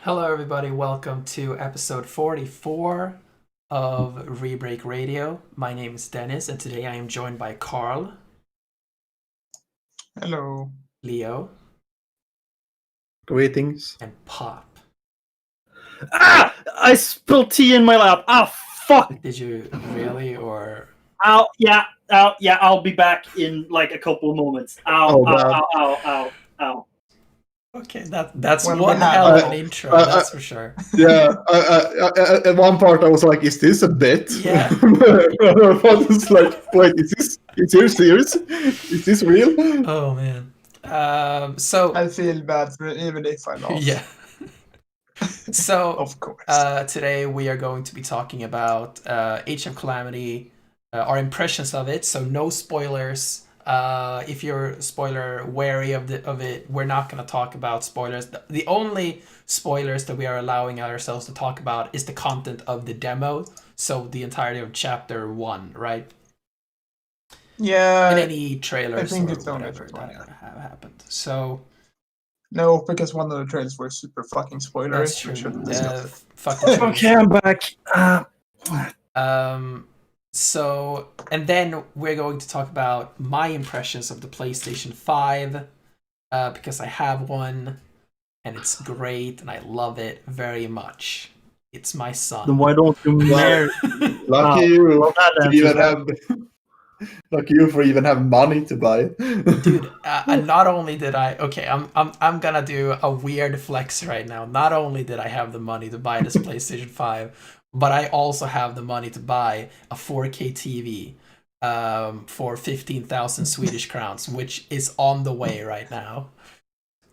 Hello, everybody. Welcome to episode 44 of Rebreak Radio. My name is Dennis, and today I am joined by Carl, Hello. Leo, Greetings. and Pop. Ah! I spilled tea in my lap. Ah, fuck! Did you really, or... I'll be back in like a couple of moments. Ow. Okay, that's Well, one we have- hell of an intro, that's for sure. Yeah, at one part I was like, "Is this a bit?" Yeah. I was like, "Wait, is this serious? Is this real?" Oh, man. So... I feel bad for it, even if I lost. Yeah. So... Of course. Today we are going to be talking about Age of Calamity, our impressions of it. So no spoilers. If you're spoiler wary of it, we're not going to talk about spoilers. The only spoilers that we are allowing ourselves to talk about is the content of the demo. So the entirety of Chapter 1, right? Yeah. And any trailers I think or it's only whatever for one, that have happened. So No, because one of the trailers were super fucking spoilery. that's true. We shouldn't discuss it. Fucking true. Okay, I'm back. So, and then we're going to talk about my impressions of the PlayStation 5, because I have one, and it's great, and I love it very much. It's my Then son. why don't you marry? Lucky you Well, that to answers even that. have. Lucky you for even have money to buy it. Dude, and not only did I... Okay, I'm gonna do a weird flex right now. Not only did I have the money to buy this PlayStation 5, but I also have the money to buy a 4K TV for 15,000 Swedish crowns, which is on the way right now.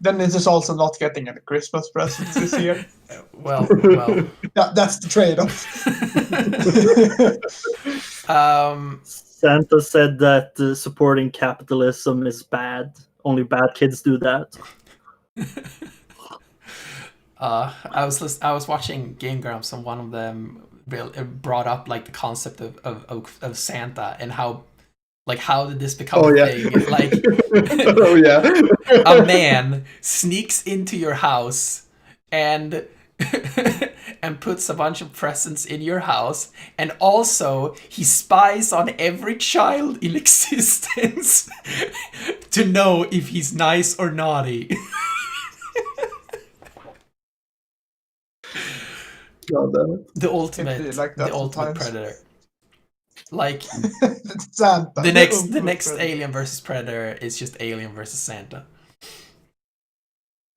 Then this is also not getting any Christmas presents this year. Well. That's the trade-off. Santa said that supporting capitalism is bad. Only bad kids do that. I was watching Game Grumps, and one of them brought up like the concept of Santa and how did this become Oh a yeah. thing? Like Oh yeah. a man sneaks into your house and and puts a bunch of presents in your house, and also he spies on every child in existence to know if he's nice or naughty. God damn it. The ultimate, It'd be like that the ultimate sometimes. predator. Like Santa. the next Alien versus Predator is just Alien versus Santa.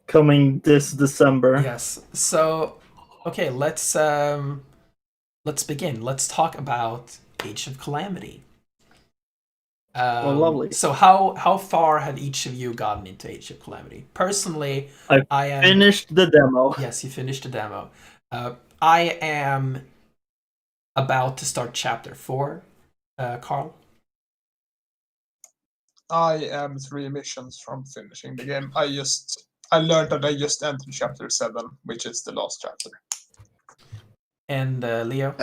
Coming this December. Yes. So, okay, let's begin. Let's talk about Age of Calamity. Well, lovely. So how far have each of you gotten into Age of Calamity? Personally, I am... Finished the demo. Yes, you finished the demo. I am about to start Chapter 4. Carl? I am 3 missions from finishing the game. I learned that I just entered Chapter 7, which is the last chapter. And Leo?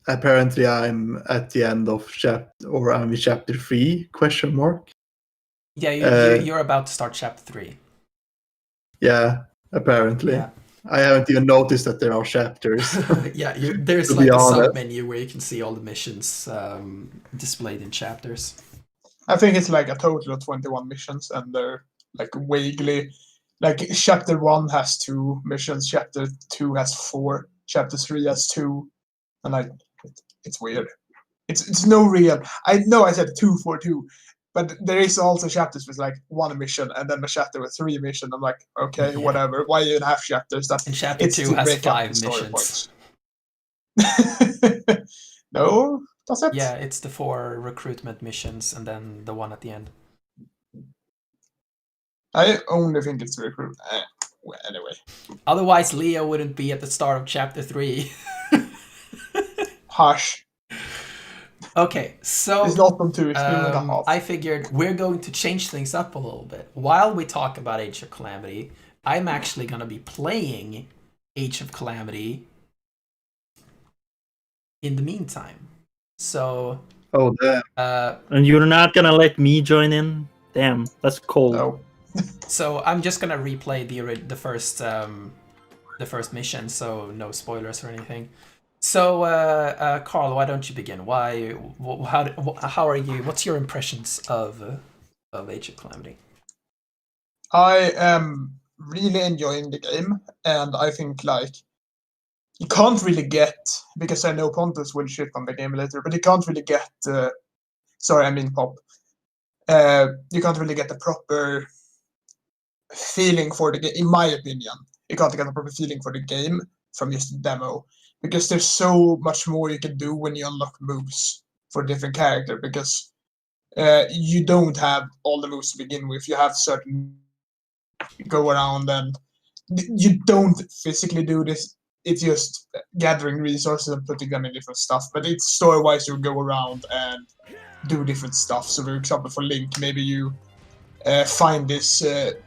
Apparently, I'm at the end of I'm in chapter 3? Question mark. Yeah, you're about to start Chapter 3. Yeah, apparently. Yeah. I haven't even noticed that there are chapters. Yeah, there's To like be a honest. sub-menu where you can see all the missions displayed in chapters. I think it's like a total of 21 missions, and they're like vaguely, like chapter 1 has 2 missions, chapter 2 has 4, chapter 3 has 2, and like it's weird. It's no real. I know I said 2 for 2, but there is also chapters with like 1 mission and then a chapter with 3 missions. I'm like, okay, Yeah. whatever. Why even have chapters? And Chapter It's 2 to has break up 5 the story missions. points. No, does it? Yeah, it's the 4 recruitment missions and then the one at the end. I only think it's recruit. Well, anyway, Otherwise, Leo wouldn't be at the start of Chapter 3. hush. Okay, so It's not on 2, it's 2.5. I figured we're going to change things up a little bit. While we talk about Age of Calamity, I'm actually going to be playing Age of Calamity in the meantime. So, Oh, damn. And you're not gonna let me join in? Damn, that's cold. No. So I'm just gonna replay the first the first mission, so no spoilers or anything. So, Carl, why don't you begin? How are you? What's your impressions of Age of Calamity? I am really enjoying the game, and I think like you can't really get, because I know Pontus will ship on the game later, but you can't really get. Sorry, I mean Pop. You can't really get the proper feeling for the game, in my opinion. You can't get a proper feeling for the game from just the demo, because there's so much more you can do when you unlock moves for different character, because you don't have all the moves to begin with. You have certain go around, and you don't physically do this. It's just gathering resources and putting them in different stuff. But it's story-wise, you go around and do different stuff. So, for example, for Link, maybe you find this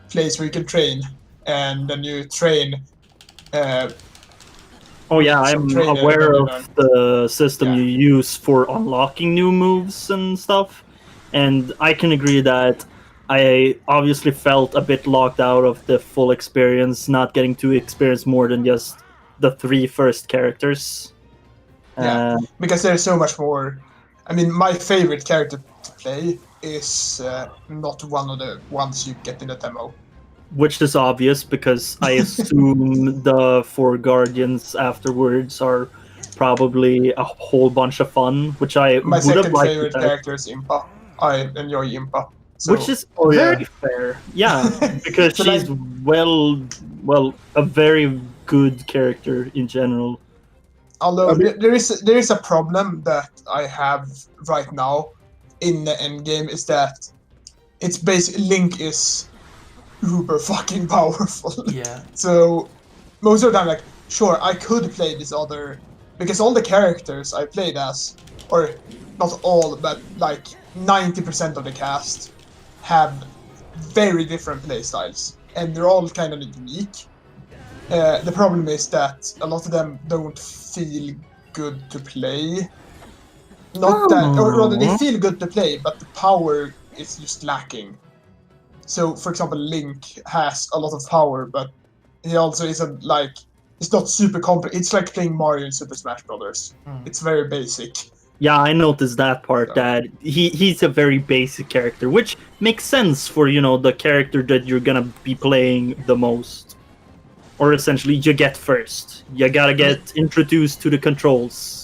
place where you can train, and then you train. Oh yeah, I'm aware and of the system Yeah. you use for unlocking new moves and stuff, and I can agree that I obviously felt a bit locked out of the full experience, not getting to experience more than just the 3 first characters. Yeah. Because there's so much more. I mean, my favorite character to play is not one of the ones you get in the demo. Which is obvious because I assume the 4 Guardians afterwards are probably a whole bunch of fun, which I My would have second liked. favorite character is Impa. I enjoy Impa. So, Which is very fair. Yeah, because So, she's like- well, a very good character in general. although there is a problem that I have right now in the end game, is that it's basically Link is uber fucking powerful. Yeah. So most of the time, like, sure, I could play this other, because all the characters I played as, or not all, but like 90% of the cast have very different playstyles, and they're all kind of unique. The problem is that a lot of them don't feel good to play. Not that, or rather, they feel good to play, but the power is just lacking. So, for example, Link has a lot of power, but he also isn't like, it's not super complex. It's like playing Mario in Super Smash Brothers. It's very basic. Yeah, I noticed that part, So- that he's a very basic character, which makes sense for, the character that you're gonna be playing the most. Or essentially, you get first. You gotta get introduced to the controls.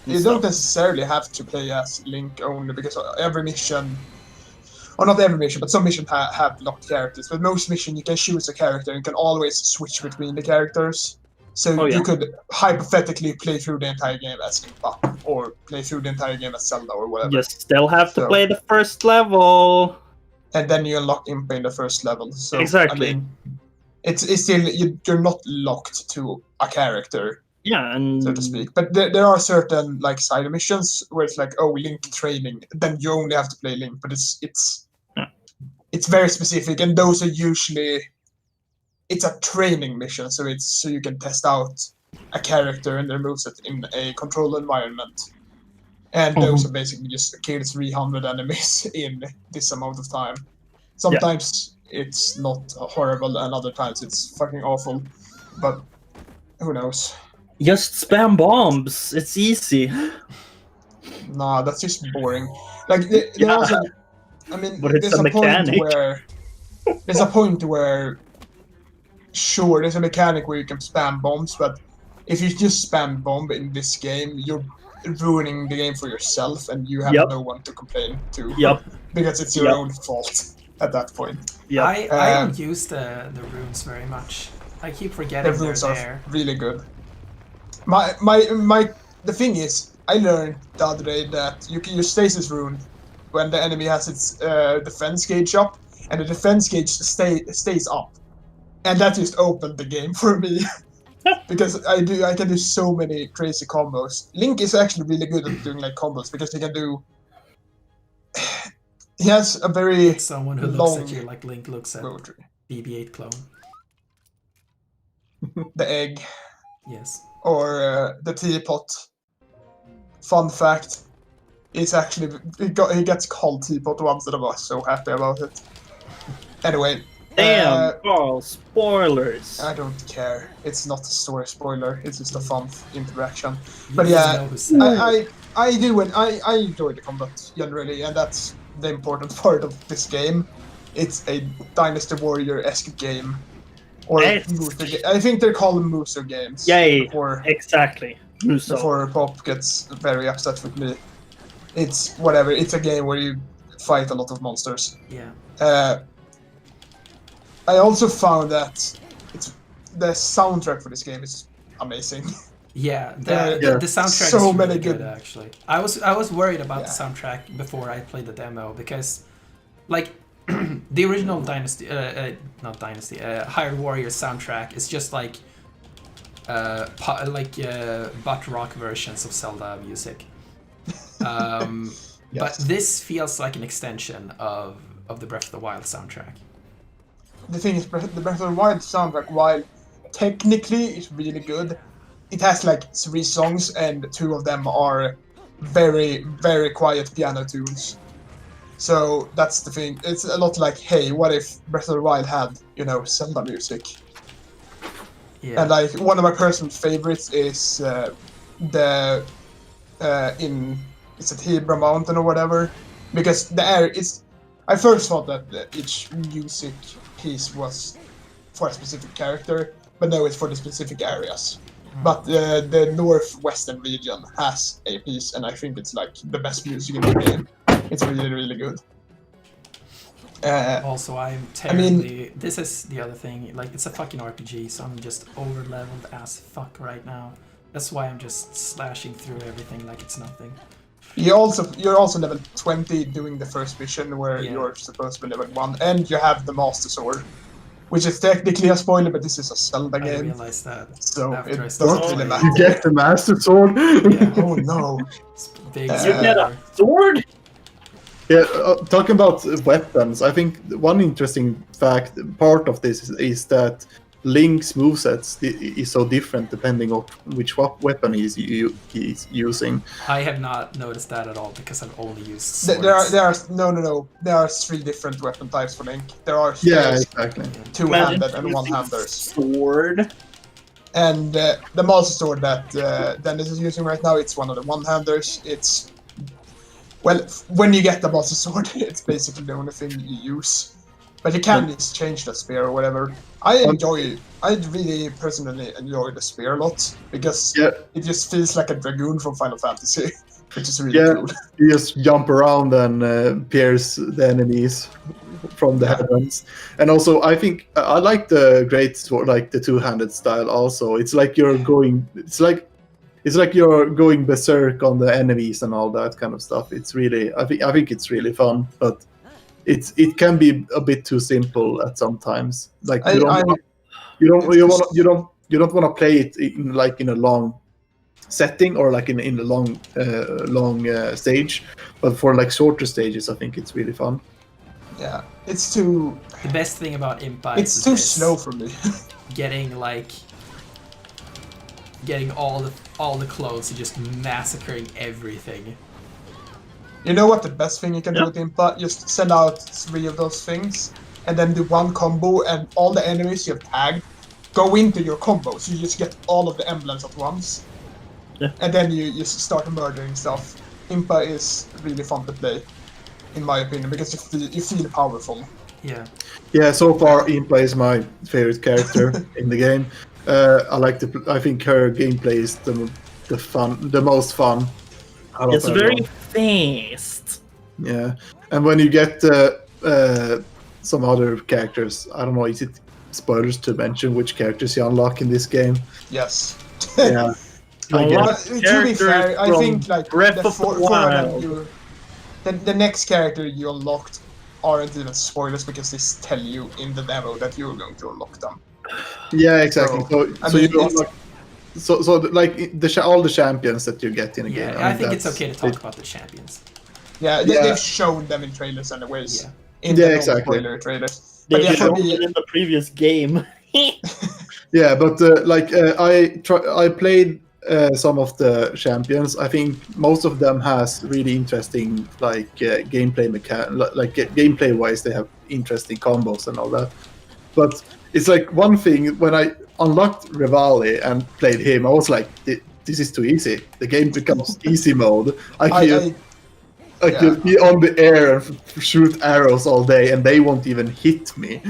and You don't stuff. necessarily have to play as Link only, because every mission, or not every mission, but some missions have locked characters. But most missions, you can choose a character and you can always switch between the characters. So Oh, yeah. you could hypothetically play through the entire game as Impa, or play through the entire game as Zelda, or whatever. You still have to So- play the first level. And then you unlock Impa in the first level. So Exactly. I mean, it's still, you're not locked to a character, Yeah, and so to speak. But there are certain like side missions where it's like, oh, Link training, then you only have to play Link. But Yeah. it's very specific, and those are usually, it's a training mission, so it's so you can test out a character and their moveset in a controlled environment. And those are basically just kill 300 enemies in this amount of time. Sometimes it's not horrible, and other times it's fucking awful. But who knows? just spam bombs. It's easy. Nah, that's just boring. Like there also, I mean, But it's there's a a point mechanic. where sure, there's a mechanic where you can spam bombs, but if you just spam bomb in this game, you're ruining the game for yourself, and you have Yep. no one to complain to. Yep. Because it's your Yep. own fault at that point. Yep. I don't use the runes very much. I keep The forgetting they're runes are there. really good. The thing is, I learned the other day that you can use stasis rune when the enemy has its defense gauge up, and the defense gauge stays up, and that just opened the game for me. Because I can do so many crazy combos. Link is actually really good at doing like combos, because he can do. He has a very Someone who looks long at you like Link looks at bow tree. BB-8 clone. The egg, Yes. or the teapot. Fun fact, it's actually he gets called teapot once, and I was so happy about it. Anyway, Damn, Carl, spoilers. I don't care. It's not a story spoiler. It's just a fun interaction. You But just yeah, know who's sad. I do, and I enjoy the combat generally, and that's the important part of this game. It's a Dynasty Warrior-esque game, or I think they're called Muso games. Yay! Before Exactly. Muso. before Pop gets very upset with me, it's whatever. It's a game where you fight a lot of monsters. Yeah. I also found that the soundtrack for this game is amazing. Yeah, Yeah. the soundtrack So is many really good good- actually. I was worried about the Yeah. soundtrack before I played the demo because, like, the original Dynasty, Hyrule Warriors soundtrack is just like, butt rock versions of Zelda music. But Yes. this feels like an extension of the Breath of the Wild soundtrack. The thing is, the Breath of the Wild soundtrack, while technically it's really good, it has like 3 songs and 2 of them are very, very quiet piano tunes. So that's the thing. It's a lot like, hey, what if Breath of the Wild had, Zelda music? Yeah. And like one of my personal favorites is is it Hebra Mountain or whatever? Because the air is. I first thought that each music piece was for a specific character, but no, it's for the specific areas. But the northwestern region has a piece, and I think it's like the best music in the game. It's really, really good. Also, I'm terribly. This is the other thing. Like, it's a fucking RPG, so I'm just over leveled as fuck right now. That's why I'm just slashing through everything like it's nothing. You're also level 20 doing the first mission where Yeah. you're supposed to be level 1, and you have the Master Sword, which is technically a spoiler, but this is a Zelda I game, realized that. so after it I doesn't started really playing. matter. You get the Master Sword? Yeah. Oh no! It's big You You get a spoiler. sword? Yeah, talking about weapons, I think one interesting part of this is that Link's movesets is so different depending on which weapon he's using. I have not noticed that at all because I've only used swords. There are 3 different weapon types for Link. There are Yeah, exactly. two-handed and one-handers. Sword. And the Master Sword that Dennis is using right now, it's one of the one-handers. It's when you get the Master Sword, it's basically the only thing you use. But you can just change the spear or whatever. I really personally enjoy the spear a lot because it just feels like a dragoon from Final Fantasy, which is really cool. You just jump around and pierce the enemies from the heavens. And also, I think I like the great sword, like the two-handed style. Also, it's like you're going. It's like you're going berserk on the enemies and all that kind of stuff. It's really, I think it's really fun, but it can be a bit too simple at sometimes. Like you don't want to play it in a long setting or like in a long stage, but for like shorter stages, I think it's really fun. Yeah, it's too. The best thing about Impa It's is too this, slow for me. getting all the clothes and just massacring everything. You know what the best thing you can do with Impa? Just send out 3 of those things, and then do one combo, and all the enemies you've tagged go into your combo, so you just get all of the emblems at once. Yeah. And then you just start murdering stuff. Impa is really fun to play, in my opinion, because you feel powerful. Yeah. Yeah, so far Impa is my favorite character in the game. I think her gameplay is the most fun. It's very fast. Yeah, and when you get some other characters, I don't know, is it spoilers to mention which characters you unlock in this game? Yes. Yeah, I guess. To be fair, I think like Breath the of the four of them Wild. the next character you unlocked aren't even spoilers because they tell you in the demo that you're going to unlock them. Yeah, exactly. So like all the champions that you get in a game. Yeah, I think it's okay to talk about the champions. Yeah, they've shown them in trailers anyways. Yeah. In the exactly. spoiler trailers. They But yeah, for showed me, it in the previous game. Yeah, but I played some of the champions. I think most of them has really interesting gameplay gameplay wise. They have interesting combos and all that. But it's like one thing when I unlocked Revali and played him, I was like, this is too easy. The game becomes easy mode. I can be on the air and shoot arrows all day, and they won't even hit me.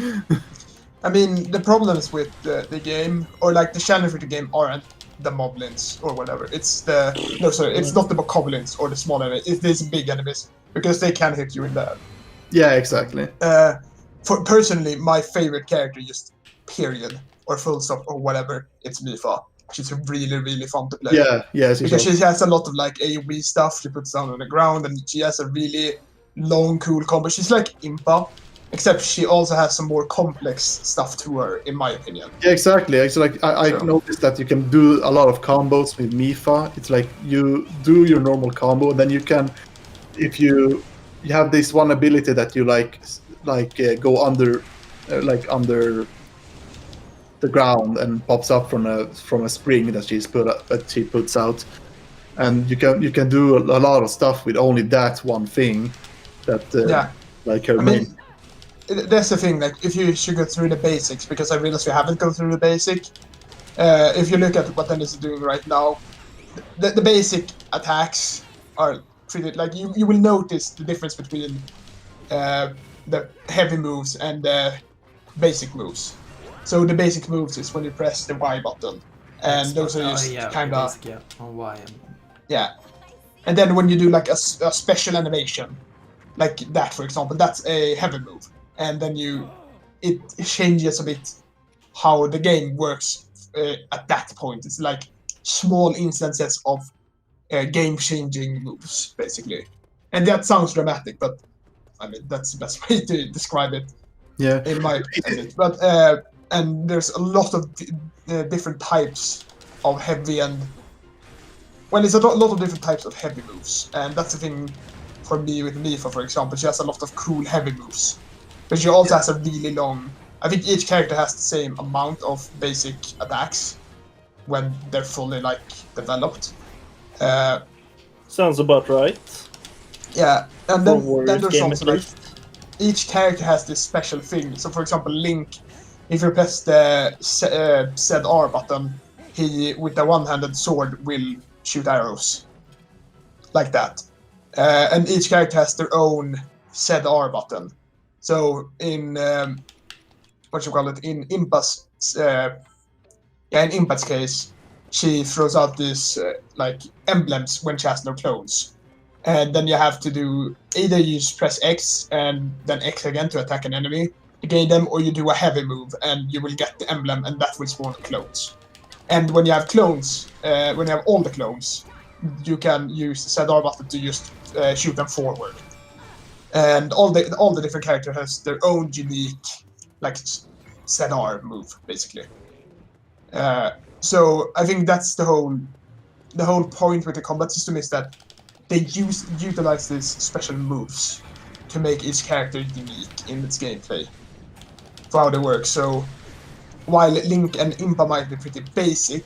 I mean, the problems with the game, or like the challenge with the game, aren't the moblins or whatever. It's not the bokoblins or the small enemies. It's these big enemies, because they can hit you in the head. Yeah, exactly. For personally, my favorite character, just period or full stop or whatever, it's Mifa. She's really, really fun to play. Yeah, because she has a lot of like AoE stuff. She puts down on the ground, and she has a really long, cool combo. She's like Impa, except she also has some more complex stuff to her, in my opinion. Yeah, exactly. It's like I noticed that you can do a lot of combos with Mifa. It's like you do your normal combo, and then you can, if you have this one ability that you go under, under the ground and pops up from a spring that she puts out, and you can do a lot of stuff with only that one thing. Like her main. That's the thing. Like, if you should go through the basics, because I realize we haven't gone through the basic. If you look at what Dennis is doing right now, the basic attacks are pretty. Like, you will notice the difference between the heavy moves and the basic moves. So the basic moves is when you press the Y button, and those are just kind of on Y. Yeah, and then when you do like a special animation, like that for example, that's a heavy move, and then it changes a bit how the game works at that point. It's like small instances of game-changing moves, basically, and that sounds dramatic, but I mean that's the best way to describe it. Yeah, in my opinion, but. And there's a lot of different types of heavy there's a lot of different types of heavy moves, and that's the thing for me with Mifa, for example. She has a lot of cool heavy moves, but she also has a really long. I think each character has the same amount of basic attacks when they're fully like developed. Sounds about right. Yeah, and then there's also like each character has this special thing. So, for example, Link. If you press the ZR button, he, with the one-handed sword, will shoot arrows. Like that. And each character has their own ZR button. So in, in Impa's, in Impa's case, she throws out these, emblems when she has no clones. And then you have to do, either you just press X and then X again to attack an enemy, to gain them, or you do a heavy move and you will get the emblem, and that will spawn clones. And when you have clones, when you have all the clones, you can use the ZR button to just shoot them forward. And all the different characters has their own unique ZR move, basically. So I think that's the whole point with the combat system, is that they utilize these special moves to make each character unique in its gameplay. For how they work. So while Link and Impa might be pretty basic,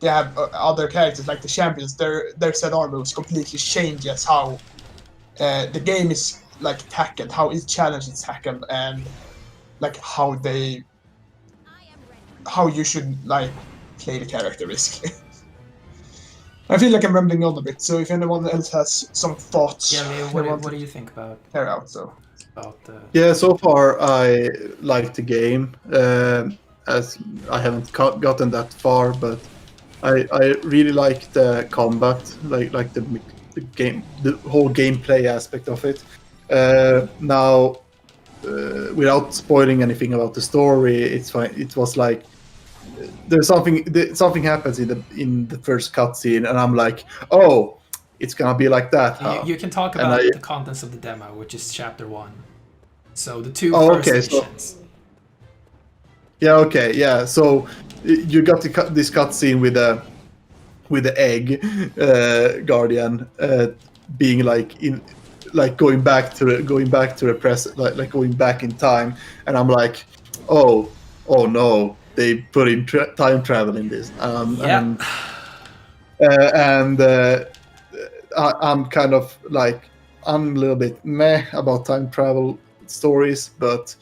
they have other characters like the champions. Their ZR moves completely changes how the game is tackled, how each challenge is tackled, and how you should play the character, basically. I feel like I'm rambling on a bit, so if anyone else has some thoughts, what do you think about? Air out, so. Yeah, so far I like the game, as I haven't gotten that far, but I really like the combat, like the game, the whole gameplay aspect of it. Now, without spoiling anything about the story, it's fine. It was like there's something happens in the first cutscene, and I'm like, oh, it's gonna be like that. Huh? You can talk about the contents of the demo, which is Chapter 1. So the two first missions. So you got this cutscene with the egg guardian being going back to the present, going back in time, and I'm like, oh no, they put in time travel in this. I'm kind of I'm a little bit meh about time travel stories, but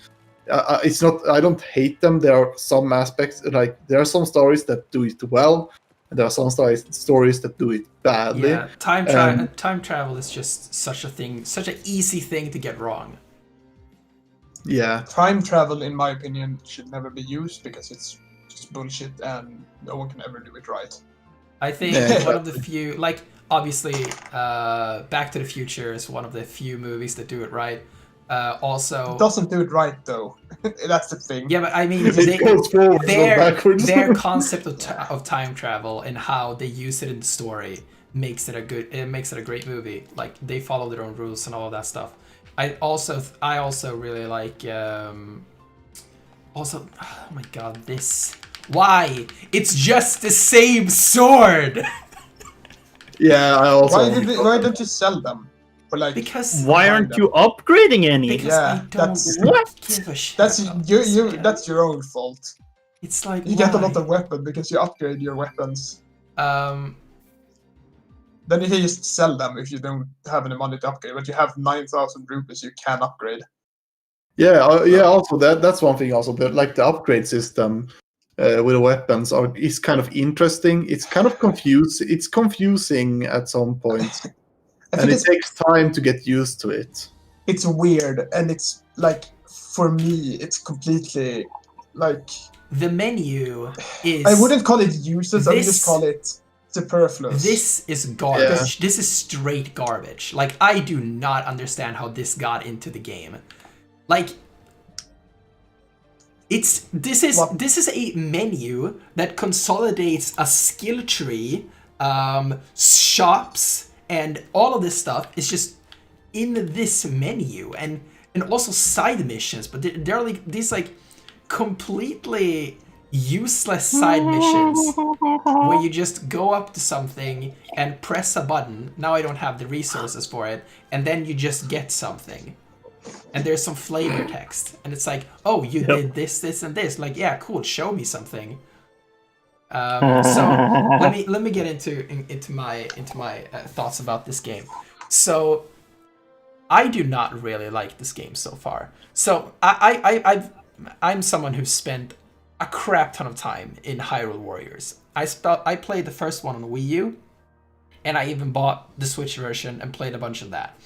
it's not. I don't hate them. There are some aspects, like there are some stories that do it well, and there are some stories that do it badly. Yeah, time travel is just such a thing, such an easy thing to get wrong. Yeah, Time travel, in my opinion, should never be used because it's just bullshit and no one can ever do it right. I think Yeah. one of the few, like obviously, Back to the Future is one of the few movies that do it right. Also, It doesn't do it right though. That's the thing. yeah, but I mean, it goes forward, not backwards. their concept of time travel and how they use it in the story makes it a great movie. Like they follow their own rules and all of that stuff. I also really like oh my god, this. Why? It's just the same sword. Yeah, I also. Why don't you sell them? For like, Because Why aren't you upgrading any? because Yeah, I don't that's- give a shit. that's about you this you game. that's your own fault. It's like You get a lot why? of weapons because you upgrade your weapons. Um, Then you can just sell them if you don't have any money to upgrade. But you have 9,000 rupees, you can upgrade. Yeah, yeah. Also, that's one thing. Also, but like the upgrade system with the weapons is kind of interesting. It's kind of confused. It's confusing at some point, I and think it takes time to get used to it. it's weird, and it's like for me, it's completely like the menu is. I wouldn't call it useless. I would just This- call it superfluous. This is garbage. This is straight garbage. Like I do not understand how this got into the game. Like this is a menu that consolidates a skill tree, shops, and all of this stuff is just in this menu, and also side missions. But they're like these like completely useless side missions where you just go up to something and press a button. Now I don't have the resources for it, and then you just get something. And there's some flavor text, and it's like, oh, you did this, this, and this. Like, yeah, cool. Show me something. So let me get into my thoughts about this game. So I do not really like this game so far. So I'm someone who's spent a crap ton of time in Hyrule Warriors. I played the first one on Wii U, and I even bought the Switch version and played a bunch of that.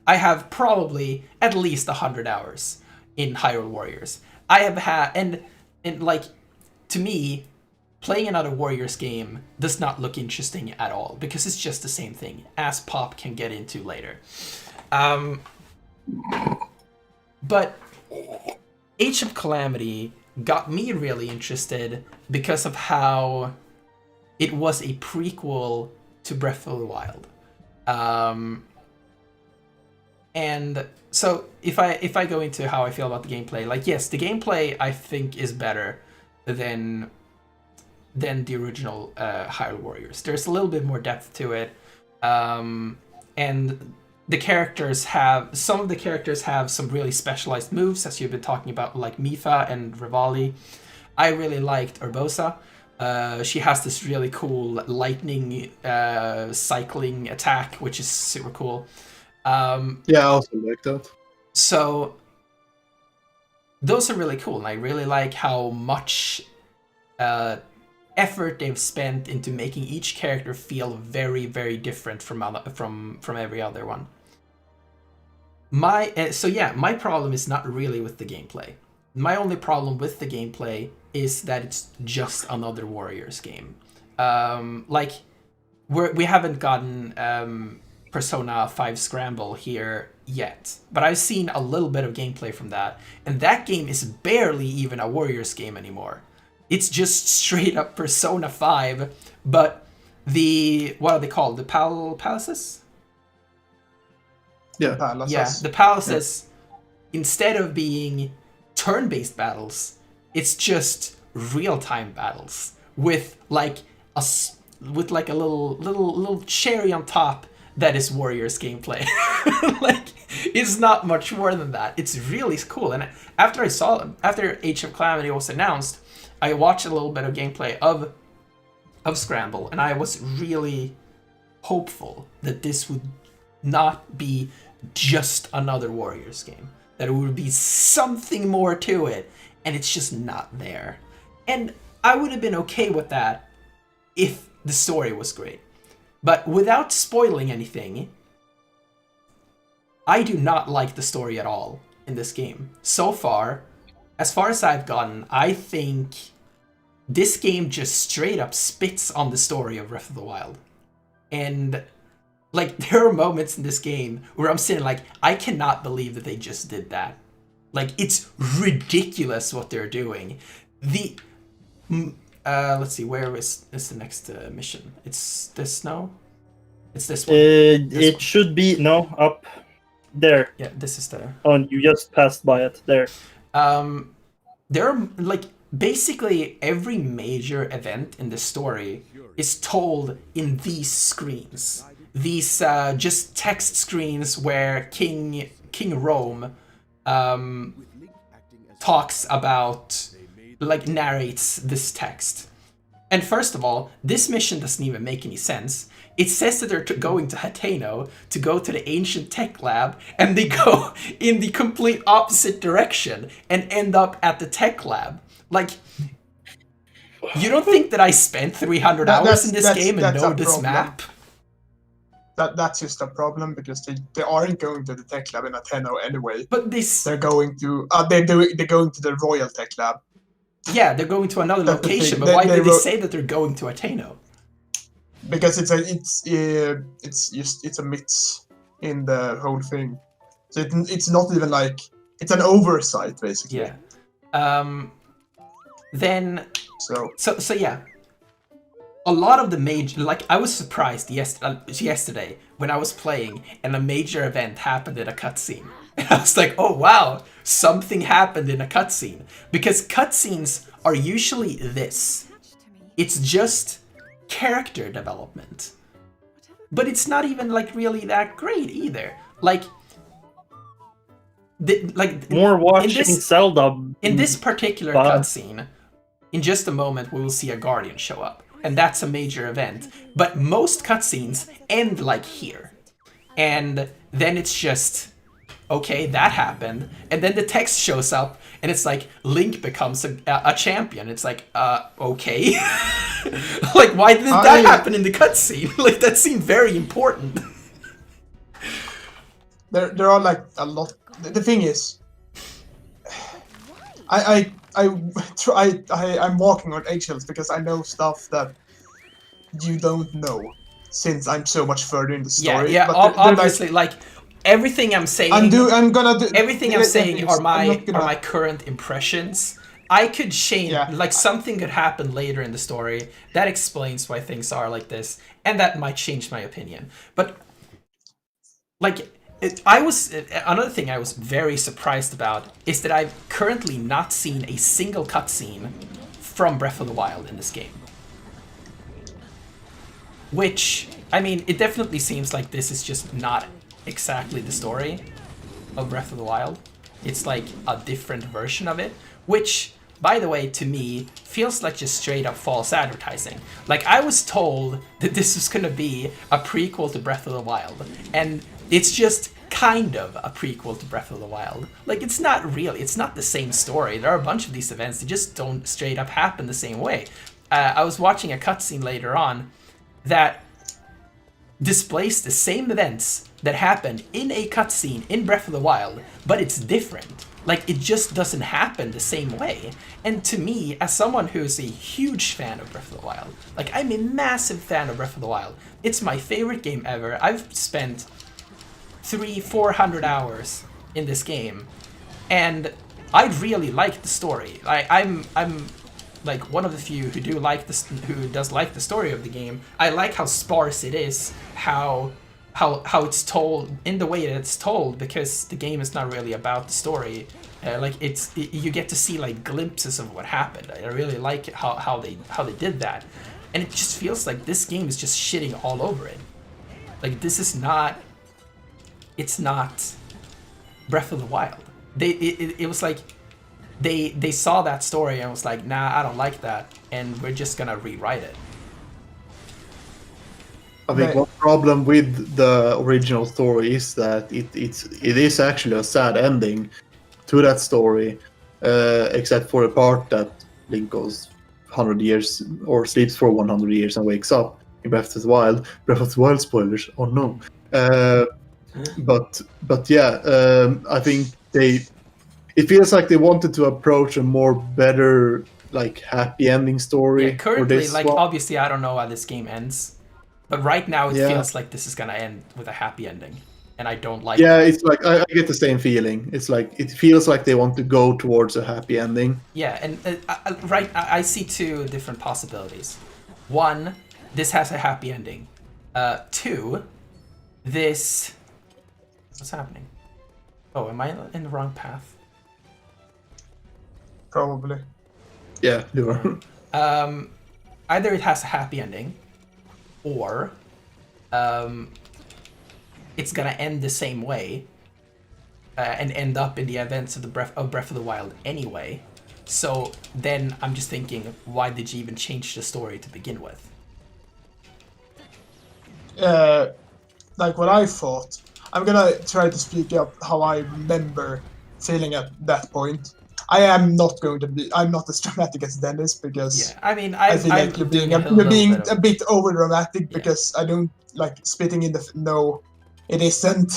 I have probably at least 100 hours in Hyrule Warriors. I have had, and like, to me, playing another Warriors game does not look interesting at all, because it's just the same thing, as Pop can get into later. But Age of Calamity got me really interested because of how it was a prequel to Breath of the Wild. And so if I go into how I feel about the gameplay, like, yes, the gameplay I think is better than the original Hyrule Warriors. There's a little bit more depth to it, and the characters have some really specialized moves, as you've been talking about, like Mipha and Rivali. I really liked Urbosa. She has this really cool lightning cycling attack, which is super cool. Yeah, I also like that. So those are really cool, and I really like how much effort they've spent into making each character feel very, very different from every other one. My problem is not really with the gameplay. My only problem with the gameplay is that it's just another Warriors game. We haven't gotten Persona 5 Scramble here yet, but I've seen a little bit of gameplay from that, and that game is barely even a Warriors game anymore. It's just straight up Persona 5, but what are they called? The palaces? Yeah. Yeah, the palaces, instead of being turn-based battles, it's just real-time battles with like a little cherry on top that is Warriors gameplay. Like, it's not much more than that. It's really cool. And after Age of Calamity was announced, I watched a little bit of gameplay of Scramble, and I was really hopeful that this would not be just another Warriors game. that it would be something more to it, and it's just not there. And I would have been okay with that if the story was great. But without spoiling anything, I do not like the story at all in this game. So far as I've gotten, I think this game just straight up spits on the story of Breath of the Wild. And like, there are moments in this game where I'm sitting like, I cannot believe that they just did that. Like, it's ridiculous what they're doing. Let's see, where is the next mission? It's this, no? It's this one. It should be, no, up there. Yeah, this is the... Oh, and you just passed by it, there. There are, like, basically every major event in the story is told in these screens. These just text screens where King Rome talks about, like, narrates this text. And first of all, this mission doesn't even make any sense. It says that they're going to Hateno to go to the ancient tech lab, and they go in the complete opposite direction and end up at the tech lab. Like, you don't think that I spent 300 hours in this game and know this map? That's just a problem, because they aren't going to the tech lab in Hateno anyway. But this... They're going to they're going to the Royal Tech Lab. Yeah, they're going to another location, but why did they say that they're going to Hateno? Because it's a myth in the whole thing. So it's not even like, it's an oversight basically. Yeah. Then so yeah. A lot of the major, like, I was surprised yesterday when I was playing and a major event happened in a cutscene. And I was like, oh wow, something happened in a cutscene. Because cutscenes are usually this. It's just character development. But it's not even, like, really that great either. Like, more watching Zelda. In this particular cutscene, in just a moment we will see a Guardian show up. And that's a major event. But most cutscenes end like here. And then it's just, okay, that happened. And then the text shows up, and it's like, Link becomes a champion. It's like, okay. Like, why didn't that happen in the cutscene? Like, that seemed very important. There are, like, a lot. The thing is, I'm walking on eggshells because I know stuff that you don't know, since I'm so much further in the story. Yeah, but obviously, like, everything I'm saying. Everything I'm saying are my current impressions. I could change, like, something could happen later in the story that explains why things are like this, and that might change my opinion. But, like, another thing I was very surprised about is that I've currently not seen a single cutscene from Breath of the Wild in this game. Which, I mean, it definitely seems like this is just not exactly the story of Breath of the Wild. It's like a different version of it, which, by the way, to me, feels like just straight up false advertising. Like, I was told that this was gonna be a prequel to Breath of the Wild, and it's just kind of a prequel to Breath of the Wild. Like, it's not the same story. There are a bunch of these events that just don't straight up happen the same way. I was watching a cutscene later on that displays the same events that happened in a cutscene in Breath of the Wild, but it's different. Like, it just doesn't happen the same way. And to me, as someone who's a huge fan of Breath of the Wild, like, I'm a massive fan of Breath of the Wild. It's my favorite game ever. I've spent 300-400 hours in this game, and I really like the story. I'm like one of the few who does like the story of the game. I like how sparse it is, how it's told in the way that it's told, because the game is not really about the story. Like, you get to see, like, glimpses of what happened. I really like how they did that, and it just feels like this game is just shitting all over it. Like, this is not. It's not Breath of the Wild. It was like they saw that story and was like, nah, I don't like that, and we're just gonna rewrite it. I think one problem with the original story is that it is actually a sad ending to that story, except for the part that Link goes 100 years or sleeps for 100 years and wakes up in Breath of the Wild. Breath of the Wild spoilers. Oh no. But yeah, I think it feels like they wanted to approach a more better, like, happy ending story. Yeah, currently, this like, one. obviously I don't know how this game ends, but right now it Yeah. feels like this is gonna end with a happy ending, and I don't like Yeah, that. it's like I get the same feeling. It's like it feels like they want to go towards a happy ending. Yeah, and I see two different possibilities. One, this has a happy ending. Two, this... What's happening? Oh, am I in the wrong path? Probably. Yeah, you are. Either it has a happy ending, or it's gonna end the same way and end up in the events of the Breath of the Wild anyway. So then I'm just thinking, why did you even change the story to begin with? Like what I thought. I'm gonna try to speak up how I remember feeling at that point. I'm not as dramatic as Dennis, because Yeah, I mean, I feel I'm like you're doing being bit a of, bit over dramatic, Yeah. because I don't like spitting in the no, it isn't.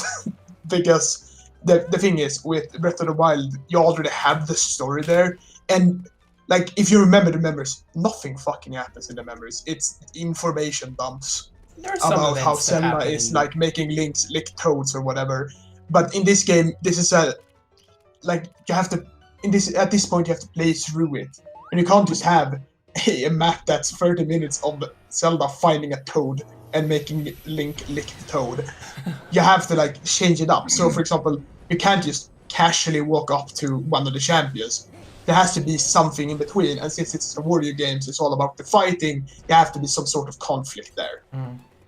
Because the thing is, with Breath of the Wild, you already have the story there, and like if you remember the memories, nothing fucking happens in the memories. It's information dumps there are some about how events that Zelda happen is in like making Links lick toads or whatever. But in this game, this is you have to at this point you have to play through it, and you can't just have a map that's 30 minutes of Zelda finding a toad and making Link lick the toad. You have to like change it up. So for example, you can't just casually walk up to one of the champions. There has to be something in between, and since it's a warrior games, it's all about the fighting. There have to be some sort of conflict there.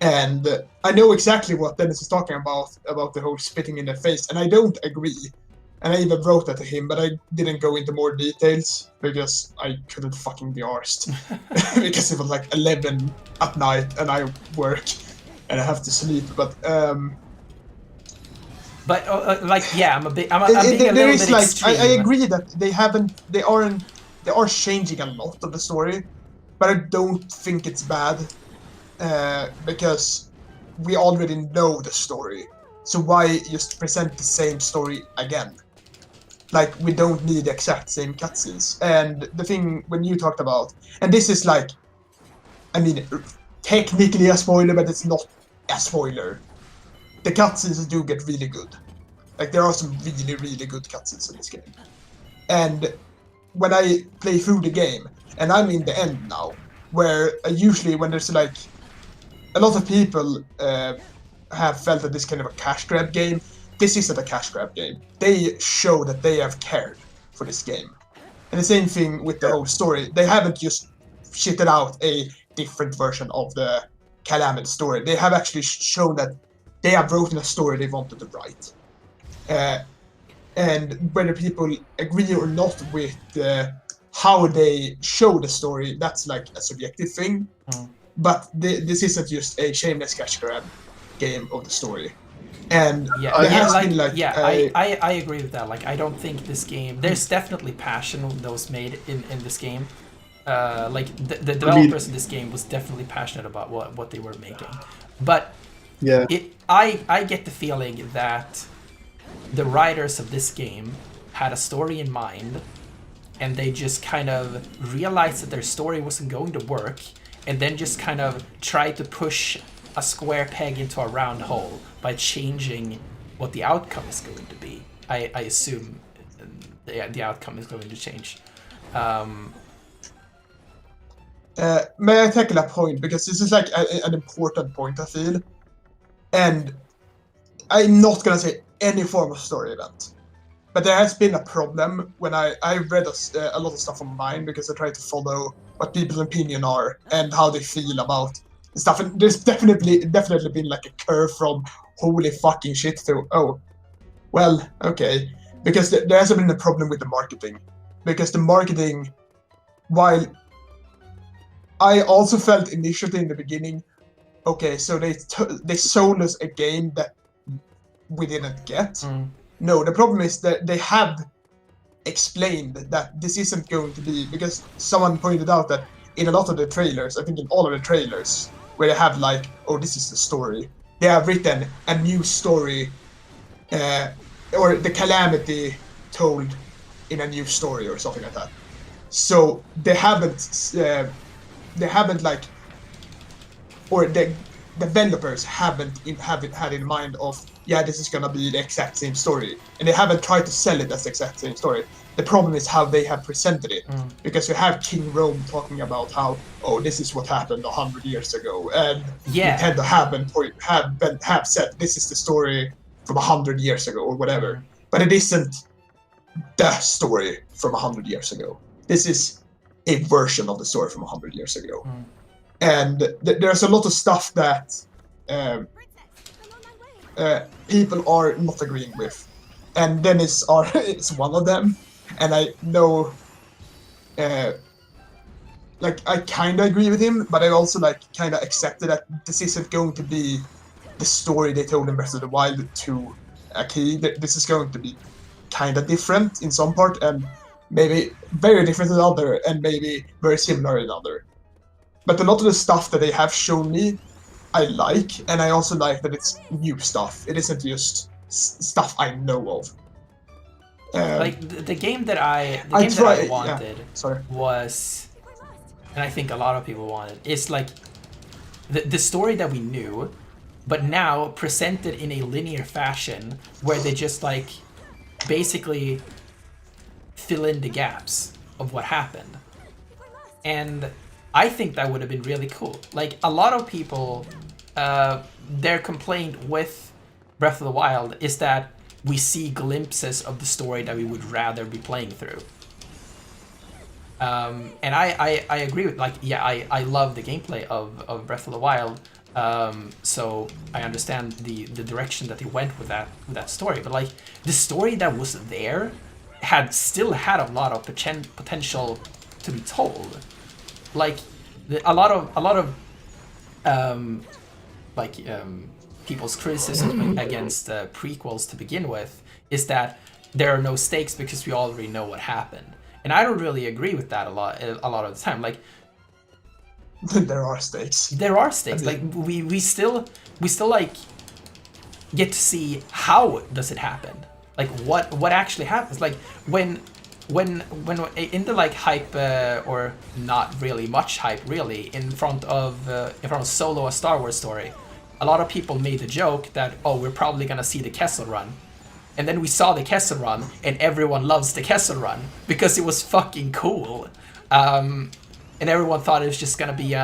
And I know exactly what Dennis is talking about the whole spitting in the face, and I don't agree. And I even wrote that to him, but I didn't go into more details because I couldn't fucking be arsed. Because it was like 11 at night and I work and I have to sleep. But like, yeah, I'm being a little bit like extreme. I agree that they are changing a lot of the story, but I don't think it's bad because we already know the story. So why just present the same story again? Like, we don't need the exact same cutscenes. And the thing when you talked about, and this is like, I mean, technically a spoiler, but it's not a spoiler. The cutscenes do get really good. Like, there are some really, really good cutscenes in this game. And when I play through the game, and I'm in the end now, where usually when there's like, a lot of people have felt that this kind of a cash grab game. This isn't a cash grab game. They show that they have cared for this game. And the same thing with the whole story. They haven't just shitted out a different version of the Calamity story. They have actually shown that they have written a story they wanted to write. And whether people agree or not with how they show the story, that's like a subjective thing. But this isn't just a shameless cash grab game of the story. And I agree with that. Like, I don't think this game. There's definitely passion that was made in this game. Like the developers of this game was definitely passionate about what they were making. But yeah, I get the feeling that the writers of this game had a story in mind, and they just kind of realized that their story wasn't going to work, and then just kind of tried to push a square peg into a round hole by changing what the outcome is going to be. I assume the outcome is going to change. May I tackle a point? Because this is like an important point, I feel. And I'm not going to say any form of story event. But there has been a problem when I read a lot of stuff online, because I try to follow what people's opinion are and how they feel about stuff. And there's definitely been like a curve from holy fucking shit to, oh, well, okay. Because there has been a problem with the marketing. Because the marketing, while I also felt initiative in the beginning, okay, so they sold us a game that we didn't get. No, the problem is that they have explained that this isn't going to be, because someone pointed out that in a lot of the trailers, I think in all of the trailers, where they have like, oh, this is the story, they have written a new story, or the Calamity told in a new story or something like that. So they haven't like, or the developers haven't had in mind of, yeah, this is gonna be the exact same story, and they haven't tried to sell it as the exact same story. The problem is how they have presented it, because you have King Rome talking about how, oh, this is what happened 100 years ago, and Nintendo have said this is the story from 100 years ago or whatever, but it isn't the story from 100 years ago. This is a version of the story from 100 years ago. And there's a lot of stuff that people are not agreeing with, and Dennis is one of them. And I know, like, I kind of agree with him, but I also like kind of accepted that this isn't going to be the story they told in Breath of the Wild to a key. This is going to be kind of different in some part, and maybe very different in other, and maybe very similar in other. But a lot of the stuff that they have shown me, I like, and I also like that it's new stuff. It isn't just stuff I know of. Like the game that I wanted was, and I think a lot of people wanted, is like the story that we knew, but now presented in a linear fashion where they just like basically fill in the gaps of what happened. And I think that would have been really cool. Like, a lot of people, their complaint with Breath of the Wild is that we see glimpses of the story that we would rather be playing through. And I agree with, like, yeah, I love the gameplay of Breath of the Wild, so I understand the direction that they went with that story. But, like, the story that was there still had a lot of potential to be told. Like, a lot of people's criticism against prequels to begin with is that there are no stakes because we already know what happened, and I don't really agree with that a lot of the time. Like, there are stakes. There are stakes. Like, we still like get to see how does it happen. Like, what actually happens. Like, when in the like hype, or not really much hype really, in front of Solo, a Star Wars story, a lot of people made the joke that, oh, we're probably gonna see the Kessel Run, and then we saw the Kessel Run, and everyone loves the Kessel Run because it was fucking cool, and everyone thought it was just gonna be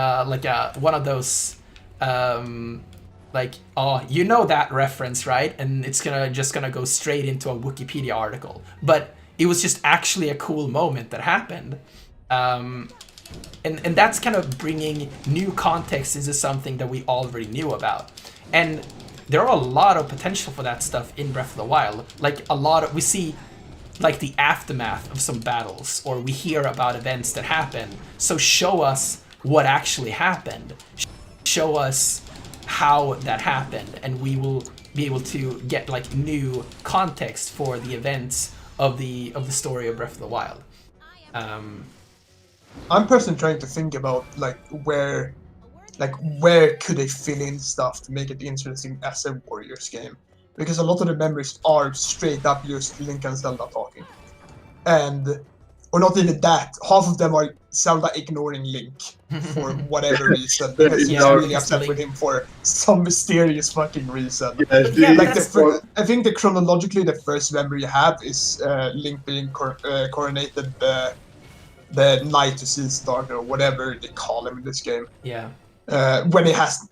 one of those like, oh, you know that reference, right? And it's gonna go straight into a Wikipedia article, but it was just actually a cool moment that happened. And that's kind of bringing new context into something that we already knew about. And there are a lot of potential for that stuff in Breath of the Wild. Like, we see like the aftermath of some battles, or we hear about events that happen. So show us what actually happened. Show us how that happened, and we will be able to get like new context for the events of the story of Breath of the Wild. I'm personally trying to think about where could they fill in stuff to make it interesting as a Warriors game, because a lot of the memories are straight up just Link and Zelda talking, or not even that. Half of them are Zelda ignoring Link for whatever reason, because he's really upset with him for some mysterious fucking reason. I think chronologically the first memory you have is Link being coronated the Knight to Sea Starter, or whatever they call him in this game. Yeah. When it has,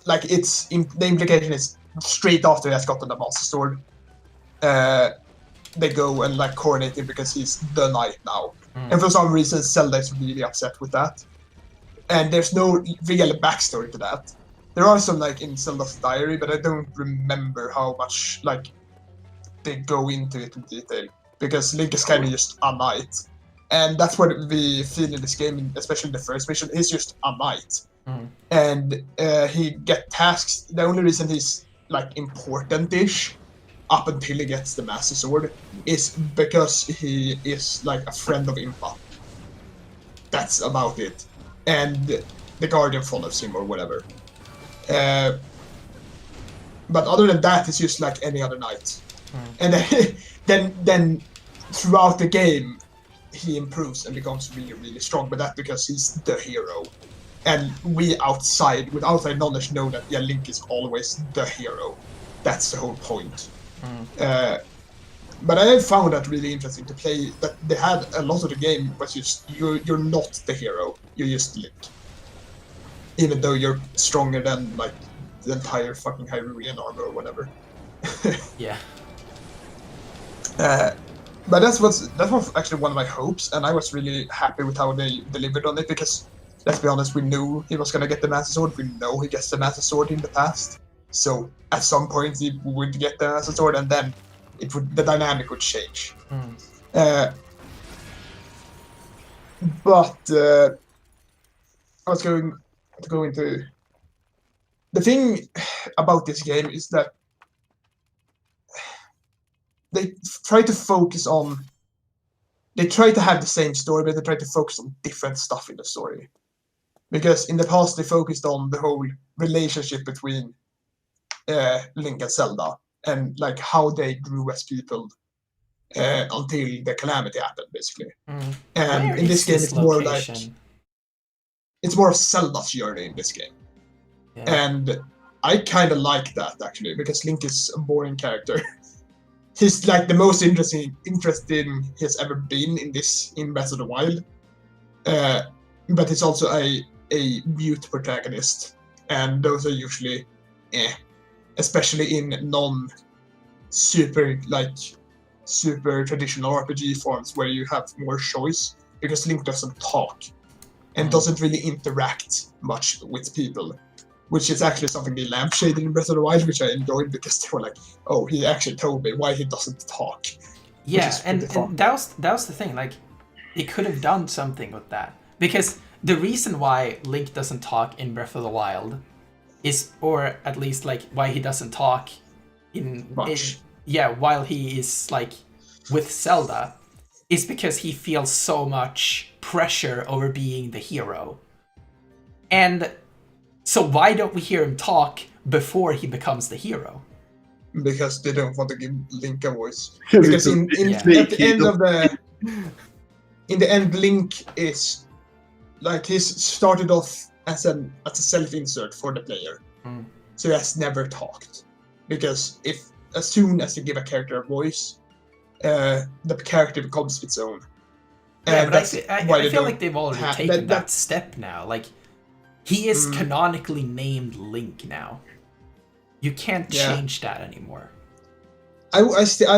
like, the implication is straight after he has gotten the Master Sword, they go and like coronate him because he's the Knight now. And for some reason Zelda is really upset with that. And there's no real backstory to that. There are some like in Zelda's diary, but I don't remember how much like they go into it in detail, because Link is kind of just a knight. And that's what we feel in this game, especially in the first mission. He's just a knight. and he get tasks. The only reason he's like important-ish up until he gets the Master Sword is because he is like a friend of Impa. That's about it, and the Guardian follows him or whatever. But other than that, it's just like any other knight. And then throughout the game, he improves and becomes really, really strong. But that's because he's the hero. And we outside, with outside knowledge, know that Link is always the hero. That's the whole point. But I found that really interesting to play. That they had a lot of the game, but you're not the hero. You're just Link. Even though you're stronger than like the entire fucking Hyrulean armor or whatever. Yeah. But that was actually one of my hopes, and I was really happy with how they delivered on it, because let's be honest, we knew he was gonna get the Master Sword. We know he gets the Master Sword in the past, so at some point he would get the Master Sword, and then the dynamic would change. But I was going to go into the thing about this game is that they try to focus on. They try to have the same story, but they try to focus on different stuff in the story. Because in the past they focused on the whole relationship between Link and Zelda, and like how they grew as people until the Calamity happened, basically. And Where in this is game, this it's more location? like it's more of Zelda's journey in this game, and I kind of like that actually, because Link is a boring character. He's like the most interesting he's ever been in Breath of the Wild, but it's also a mute protagonist, and those are usually especially in super traditional RPG forms where you have more choice, because Link doesn't talk and doesn't really interact much with people, which is actually something they lampshaded in Breath of the Wild, which I enjoyed, because they were like, oh, he actually told me why he doesn't talk. Yeah, and that was the thing, like, they could have done something with that. Because the reason why Link doesn't talk in Breath of the Wild is, or at least, like, why he doesn't talk while he is, like, with Zelda, is because he feels so much pressure over being the hero. And so why don't we hear him talk before he becomes the hero? Because they don't want to give Link a voice. Because at the end, Link is like, he's started off as a self-insert for the player, so he has never talked. Because as soon as you give a character a voice, the character becomes its own. Yeah, but I feel like they've already taken that step now. Like, he is canonically named Link now. You can't change that anymore. I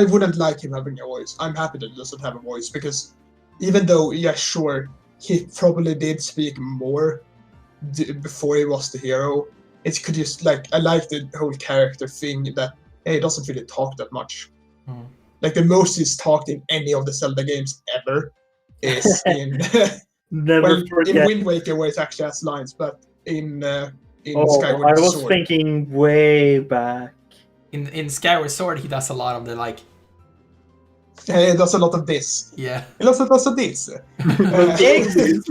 wouldn't like him having a voice. I'm happy that he doesn't have a voice, because even though, sure, he probably did speak more before he was the hero, it could just, like, I like the whole character thing that he doesn't really talk that much. Like, the most he's talked in any of the Zelda games ever is in in Wind Waker, where it actually has lines, but in Skyward Sword. I was thinking way back. In Skyward Sword, he does a lot of the, like... He does a lot of this. Yeah. He also does a this. Excuse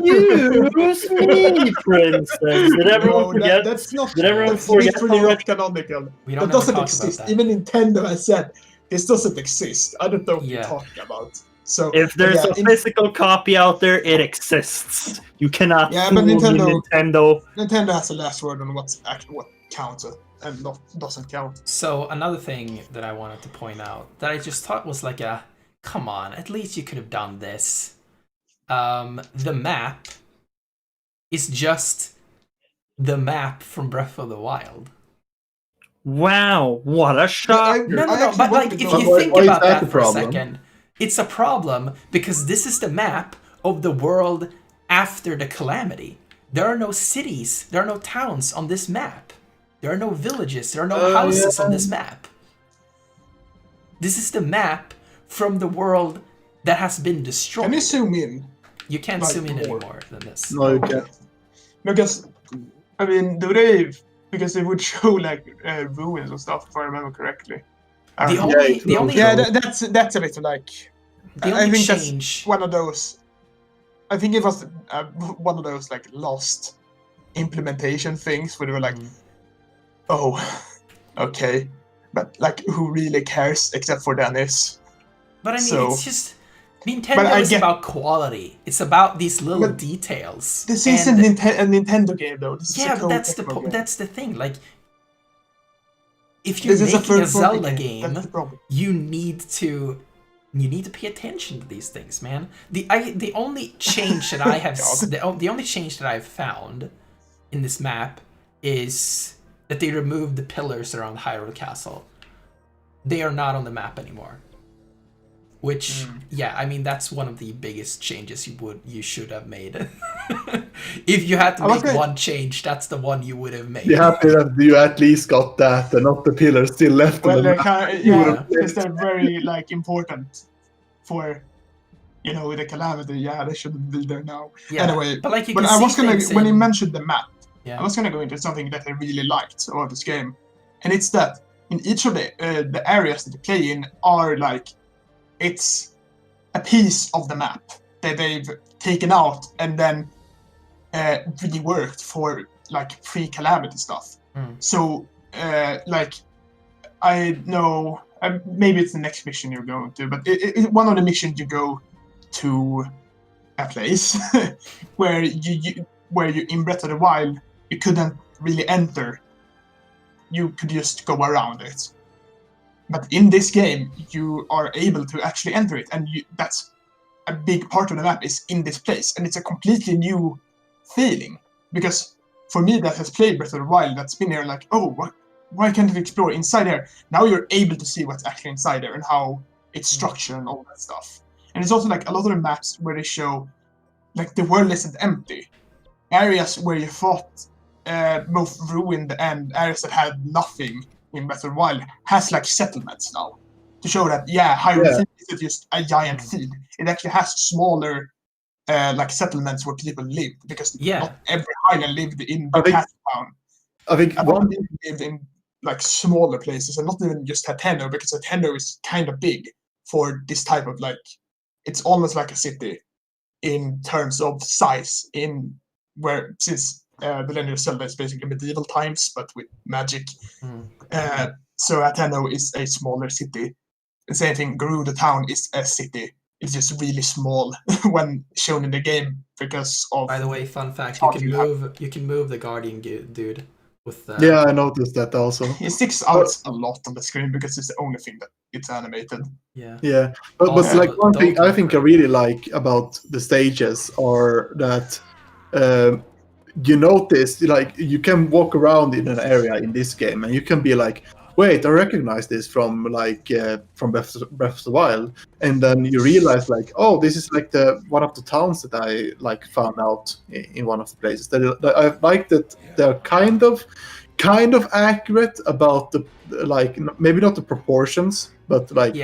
me, princess. Did everyone forget? That's not. Did everyone that's forget literally not canonical. That doesn't exist. Even Nintendo has said this doesn't exist. I don't know what you're talking about. So if there's a physical copy out there, it exists. You cannot fool but Nintendo has the last word on what counts and doesn't count. So another thing that I wanted to point out that I just thought was like come on, at least you could have done this. The map is just the map from Breath of the Wild. Wow, what a shock! No, but like, if you think about that for a second, it's a problem, because this is the map of the world after the Calamity. There are no cities, there are no towns on this map. There are no villages, there are no houses on this map. This is the map from the world that has been destroyed. Can you zoom in? You can't zoom in anymore than this. No, you can't. Because I mean, do they? Because they would show like ruins and stuff, if I remember correctly. I The don't know. only, the only, Yeah, that's a bit like. the I only think change. that's one of those. I think it was one of those like lost implementation things where they were like, oh, okay, but like who really cares except for Dennis? But I mean, So- it's just But Nintendo I is get- about quality. It's about these little But details. This And- isn't a Nintendo game though. This is Yeah, a but that's the Tecmo game. that's the thing. Like, if you're This is a making a third-party Zelda That's game, the problem. you need to pay attention to these things, man. The only change that I have God. the only change that I've found in this map is that they removed the pillars around Hyrule Castle. They are not on the map anymore. Which, yeah, I mean, that's one of the biggest changes you should have made. If you had to make one change, that's the one you would have made. Be happy that you at least got that and not the pillars still left on Well, the they're map. kind You yeah, would've because they're very like important for, the Calamity. Yeah, they shouldn't be there now. Yeah, Anyway, but like you but can I see was gonna things when you in- mentioned the map, Yeah. I was gonna go into something that I really liked about this game, and it's that in each of the areas that you play in are like, it's a piece of the map that they've taken out and then reworked for like pre-Calamity stuff. So like, I know maybe it's the next mission you're going to, but one of the missions you go to a place where you in Breath of the Wild you couldn't really enter. You could just go around it. But in this game, you are able to actually enter it, and that's a big part of the map is in this place, and it's a completely new feeling. Because for me that has played Breath of the Wild, that's been there like, oh, why can't we explore inside there? Now you're able to see what's actually inside there and how it's structured and all that stuff. And it's also like a lot of the maps where they show like the world isn't empty. Areas where you fought both ruined and areas that had nothing in Breath of the Wild has like settlements now to show that Hyrule Field isn't just a giant field. It actually has smaller like settlements where people lived, because not every Highland lived in the cat town. I think A lot of people lived in like smaller places, and not even just Hateno, because Hateno is kind of big for this type of like, it's almost like a city in terms of size, in where since the Legend of Zelda is basically medieval times but with magic. So Hateno is a smaller city. The same thing, Gerudo town is a city. It's just really small when shown in the game because of. By the way, fun fact: you can move the Guardian dude with. Yeah, I noticed that also. He sticks out a lot on the screen because it's the only thing that it's animated. Yeah. Yeah, but Also, like one thing don't I think I really like about the stages are that you notice like you can walk around in an area in this game and you can be like, wait, I recognize this from like from Breath of the Wild, and then you realize like, oh, this is like the one of the towns that I like found out in one of the places. That I like that they're kind of accurate about the like maybe not the proportions, but like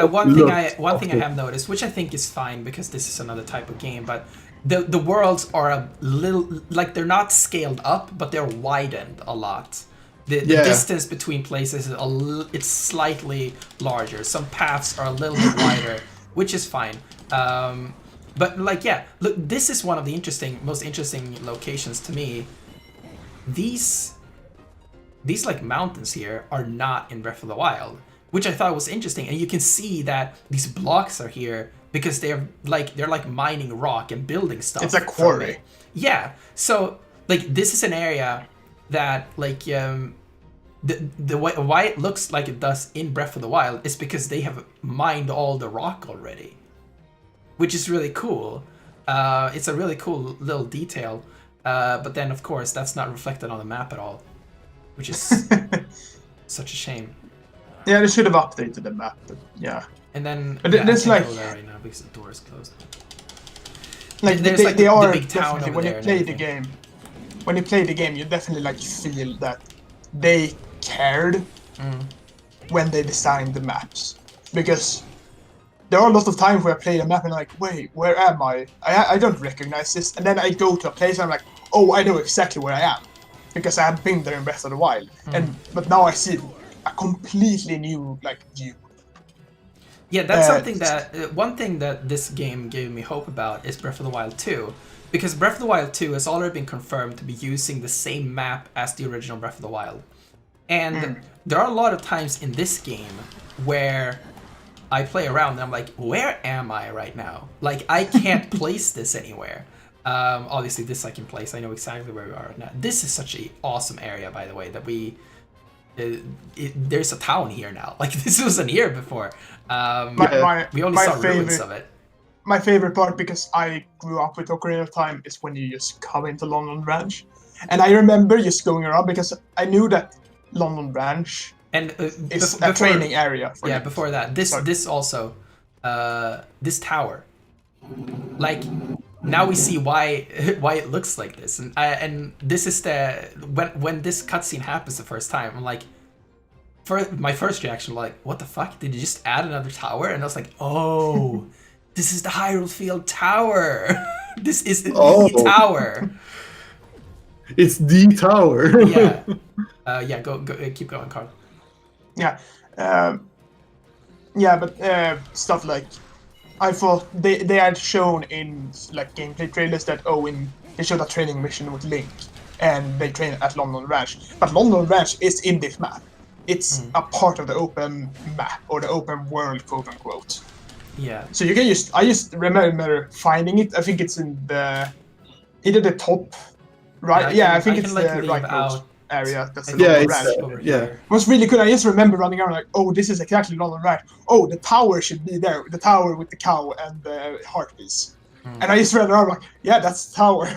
one thing I have noticed, which I think is fine because this is another type of game, but the worlds are a little like they're not scaled up, but they're widened a lot. The distance between places is it's slightly larger. Some paths are a little bit wider, which is fine. But like look, this is one of the most interesting locations to me. These like mountains here are not in Breath of the Wild, which I thought was interesting. And you can see that these blocks are here because they're like mining rock and building stuff. It's a quarry. Yeah. So like this is an area that like the way why it looks like it does in Breath of the Wild is because they have mined all the rock already, which is really cool. It's a really cool little detail. But then of course that's not reflected on the map at all, which is such a shame. Yeah, they should have updated the map, but yeah. And then but I there's can't like go there right now because the door is closed. Like there's they, like they the are big town definitely over when there you and play the everything. game. When you play the game, you definitely like feel that they cared when they designed the maps, because there are a lot of times where I play a map and I'm like, wait, where am I? I don't recognize this, and then I go to a place and I'm like, oh, I know exactly where I am. because I had been there in Breath of the Wild, but now I see a completely new view. Yeah, that's something that one thing that this game gave me hope about is Breath of the Wild 2, because Breath of the Wild 2 has already been confirmed to be using the same map as the original Breath of the Wild, and there are a lot of times in this game where I play around and I'm like, where am I right now? Like, I can't place this anywhere. Obviously, this I can place. I know exactly where we are now. This is such an awesome area, by the way, that there's a town here now. Like, this wasn't here before. We only saw ruins of it. My favorite part, because I grew up with Ocarina of Time, is when you just come into London Branch. And I remember just going around because I knew that London Branch is a training area for you. Before that, this also, this tower, like, now we see why it looks like this, and this is when this cutscene happens the first time, I'm like, my first reaction was like, what the fuck, did you just add another tower? And I was like, oh, this is the Hyrule Field Tower. This is the tower. It's the tower. Go keep going, Carl. But stuff like, I thought they had shown in gameplay trailers that they showed a training mission with Link, and they train at London Ranch. But London Ranch is in this map. It's a part of the open map, or the open world, quote unquote. Yeah. So you can I just remember finding it. I think it's in either the top right. I think it's the right area. That's the London Ranch. It was really cool. I just remember running around like, oh, this is exactly London Ranch. Oh, the tower should be there. The tower with the cow and the heart piece. And I just ran around like, yeah, that's the tower.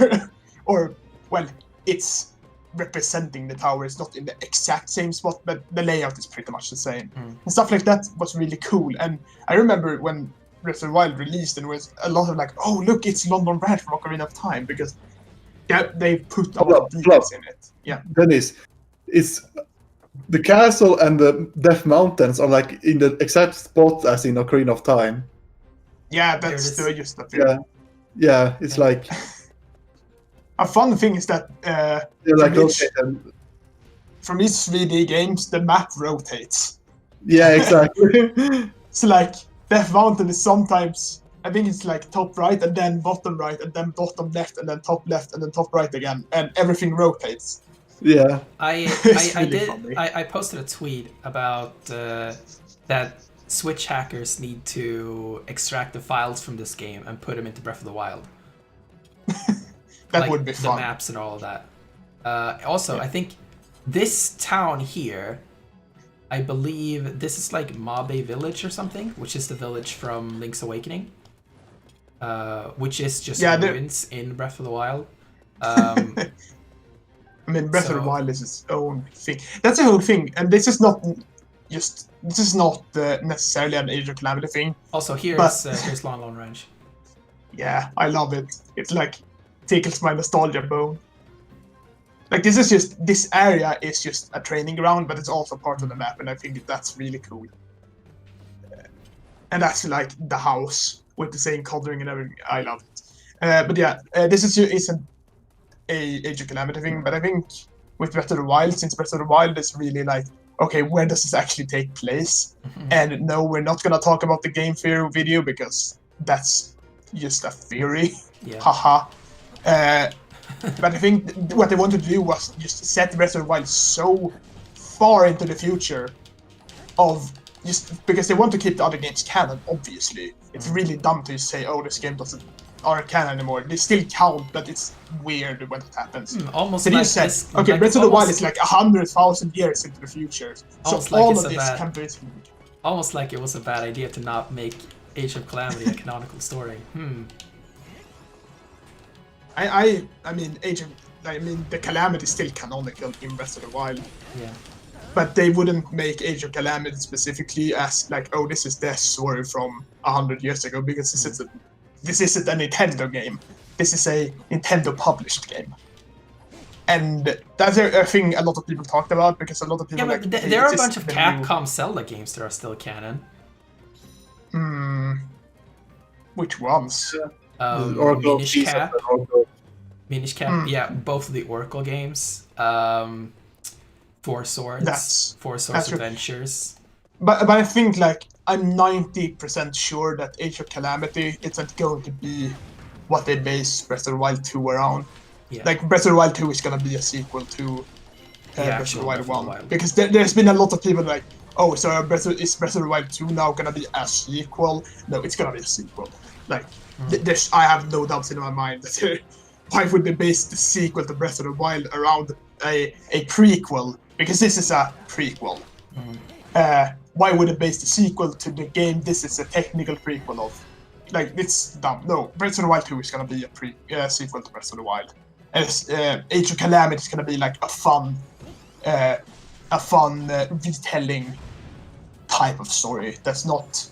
Or, well, it's representing the tower. It's not in the exact same spot, but the layout is pretty much the same. And stuff like that was really cool. And I remember when Breath of the Wild released, and there was a lot of like, oh, look, it's London Ranch from Ocarina of Time, because they put a lot of details in it. Yeah. Dennis, it's the castle and the Death Mountains are like in the exact spot as in Ocarina of Time. Yeah, that's just the thing. Yeah, it's like a fun thing is that from each 3D games, the map rotates. Yeah, exactly. So like Death Mountain is sometimes, I think it's like top right and then bottom right and then bottom left and then top left and then top right again, and everything rotates. Yeah. I posted a tweet about that Switch hackers need to extract the files from this game and put them into Breath of the Wild. That would be fun. The maps and all of that. I think this town here, I believe this is like Mabe Village or something, which is the village from Link's Awakening, which is just ruins in Breath of the Wild. I mean, Breath of the Wild is its own thing. That's the whole thing, and this is not necessarily an Age of Calamity thing. Also, here's Lon Ranch. Yeah, I love it. It's like tickles my nostalgia bone. Like, this area is just a training ground, but it's also part of the map, and I think that's really cool. And that's like the house with the same coloring and everything. I love it. But yeah, this isn't a Age of Calamity thing, but I think with Breath of the Wild, since Breath of the Wild is really like, okay, where does this actually take place? And no, we're not gonna talk about the game theory video because that's just a theory. Yeah. Haha. But I think what they wanted to do was just set Breath of the Wild so far into the future of just because they want to keep the other games canon, obviously. It's really dumb to say, oh, this game aren't canon anymore. They still count, but it's weird when it happens. Almost so like this, okay, Breath of the Wild is like 100,000 years into the future. So all of this can be... Almost like it was a bad idea to not make Age of Calamity a canonical story. I mean, the Calamity is still canonical in Breath of the Wild. Yeah. But they wouldn't make Age of Calamity specifically as like, oh, this is their story from 100 years ago, because this isn't a Nintendo game. This is a Nintendo published game. And that's a thing a lot of people talked about, because a lot of people there are a bunch of Capcom Zelda games that are still canon. Which ones? Oracle Minish Cap. Minish Cap, yeah, both of the Oracle games. Four Swords That's Adventures. But I think like I'm 90% sure that Age of Calamity isn't going to be what they base Breath of the Wild 2 around. Yeah. Like Breath of the Wild 2 is gonna be a sequel to Breath of the Wild 1. Wild. Because there's been a lot of people like, oh, so is Breath of the Wild 2 now gonna be a sequel? No, it's gonna be a sequel. Like, I have no doubts in my mind that why would they base the sequel to Breath of the Wild around a prequel? Because this is a prequel. Why would they base the sequel to the game this is a technical prequel of? Like, it's dumb. No, Breath of the Wild 2 is gonna be a sequel to Breath of the Wild. Age of Calamity is gonna be like a fun retelling type of story that's not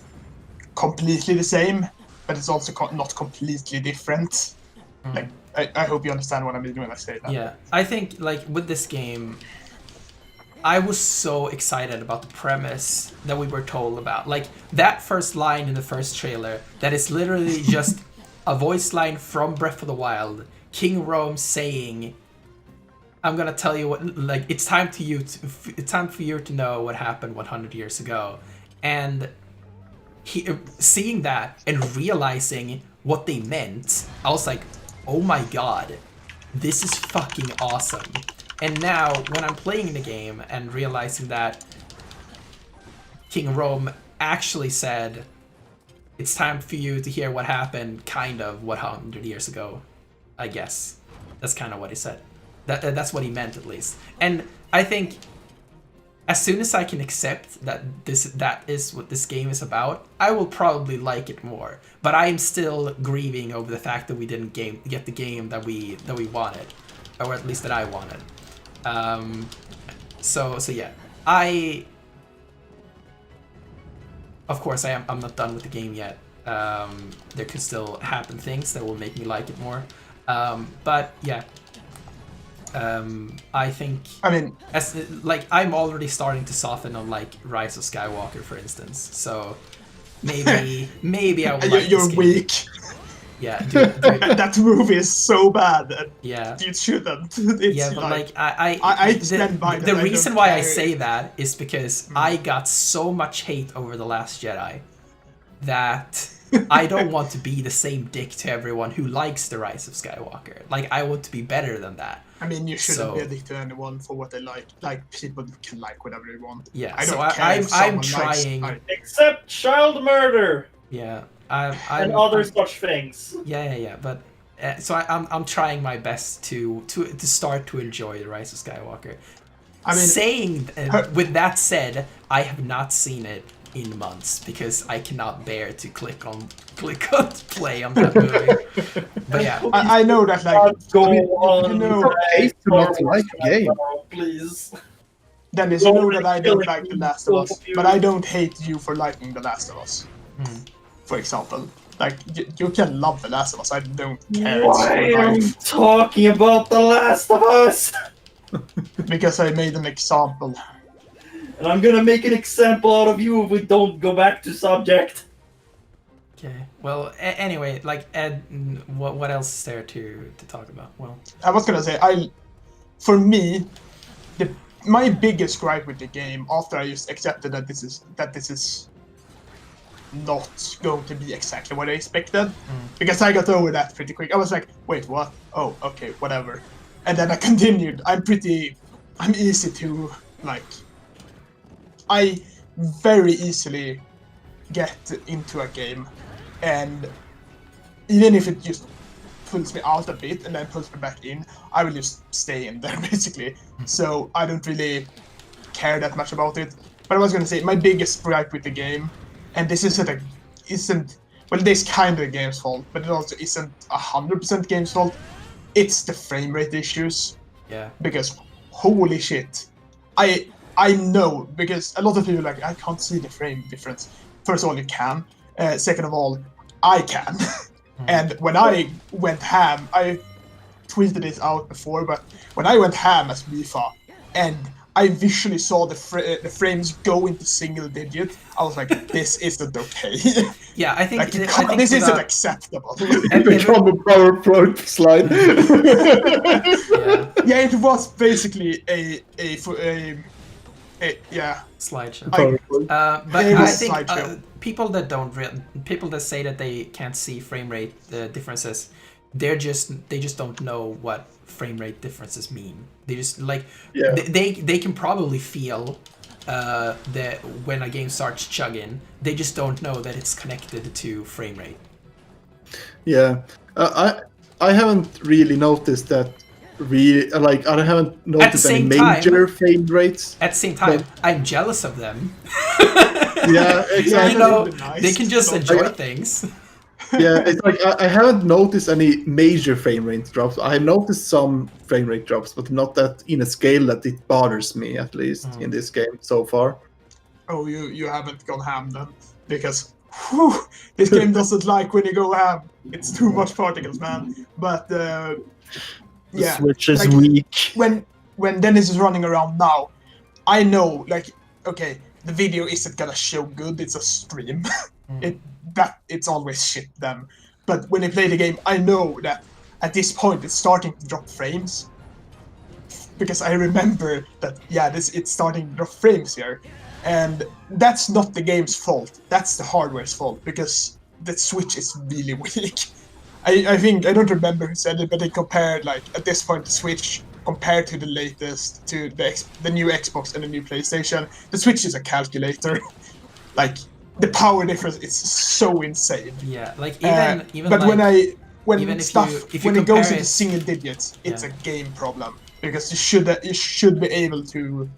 completely the same, but it's also not completely different. Like, I hope you understand what I mean when I say that. Yeah, I think like with this game, I was so excited about the premise that we were told about. Like that first line in the first trailer, that is literally just a voice line from Breath of the Wild, King Rome saying, "I'm gonna tell you what. Like it's time for you to know what happened 100 years ago," and seeing that and realizing what they meant, I was like, "Oh my god, this is fucking awesome." And now, when I'm playing the game and realizing that King Rome actually said, "It's time for you to hear what happened, kind of, 100 years ago," I guess. That's kind of what he said. That's what he meant, at least. And I think as soon as I can accept that that is what this game is about, I will probably like it more. But I am still grieving over the fact that we didn't get the game that we wanted, or at least that I wanted. So yeah, of course I'm not done with the game yet. There could still happen things that will make me like it more. But yeah, I think, I mean, I'm already starting to soften on like Rise of Skywalker, for instance. So maybe I will like you're this game. weak. Yeah, dude. That movie is so bad. Yeah. You shouldn't. It's Yeah, but like I stand by the that. reason why I say that is because I got so much hate over The Last Jedi that I don't want to be the same dick to everyone who likes The Rise of Skywalker. Like, I want to be better than that. I mean, you shouldn't be a dick to anyone for what they like. Like, people can like whatever they want. Yeah, I don't so care if I'm someone trying. likes, Except child murder Yeah, and other such things. Yeah. But so I'm trying my best to start to enjoy The Rise of Skywalker. I mean, with that said, I have not seen it in months because I cannot bear to click on play on that movie. But yeah, I know that like it's not like a game. Please. Dennis, you know that I don't like The Last of Us, but I don't hate you for liking The Last of Us. For example, like you can love The Last of Us. I don't care. Why are you talking about The Last of Us? Because I made an example. And I'm gonna make an example out of you if we don't go back to subject. Okay. Well, anyway, like Ed, what else is there to talk about? Well, I was gonna say for me, my biggest gripe with the game after I just accepted that this is not going to be exactly what I expected, because I got over that pretty quick. I was like, wait, what? Oh, okay, whatever. And then I continued. I'm easy to like. I very easily get into a game, and even if it just pulls me out a bit and then pulls me back in, I will just stay in there basically. So I don't really care that much about it. But I was gonna say my biggest gripe with the game, and this isn't this kind of the game's fault, but it also isn't 100% game's fault. It's the frame rate issues. Yeah. Because holy shit, I know, because a lot of people are like, I can't see the frame difference. First of all, you can. Second of all, I can. And when I went ham, I tweeted this out before, but when I went ham as Mifa, and I visually saw the frames go into single digit, I was like, this isn't okay. Yeah, I think, Like, I think this isn't without- acceptable. Become a PowerPoint slide. yeah, Yeah, it was basically a yeah. slideshow. PowerPoint. But It I was think slideshow. people that say that they can't see frame rate differences, they just don't know what frame rate differences mean. They just like Yeah. they can probably feel that when a game starts chugging, they just don't know that it's connected to frame rate. Yeah, I haven't really noticed that. Like I haven't noticed any same time- major frame rates. At the same time, I'm jealous of them. Yeah, Yeah, exactly. You know, that'd be nice. they can just So- enjoy things. Yeah, it's like I haven't noticed any major frame rate drops. I noticed some frame rate drops, but not that in a scale that it bothers me, at least in this game so far. Oh, you haven't gone ham then, because this game doesn't like when you go ham. It's too much particles, man. But The yeah, Switch is like, weak. when Dennis is running around now, I know, like, okay, the video isn't gonna show good. It's a stream. It's always shit then. But when you play the game, I know that at this point it's starting to drop frames. Because I remember that, yeah, it's starting to drop frames here. And that's not the game's fault. That's the hardware's fault, because the Switch is really weak. I think, I don't remember who said it, but they compared, like, at this point, the Switch compared to the latest, to the new Xbox and the new PlayStation, the Switch is a calculator. Like, the power difference is so insane. Yeah, like even but like, when even stuff if you when it goes compare into it- single digits, it's Yeah. a game problem, because you should be able to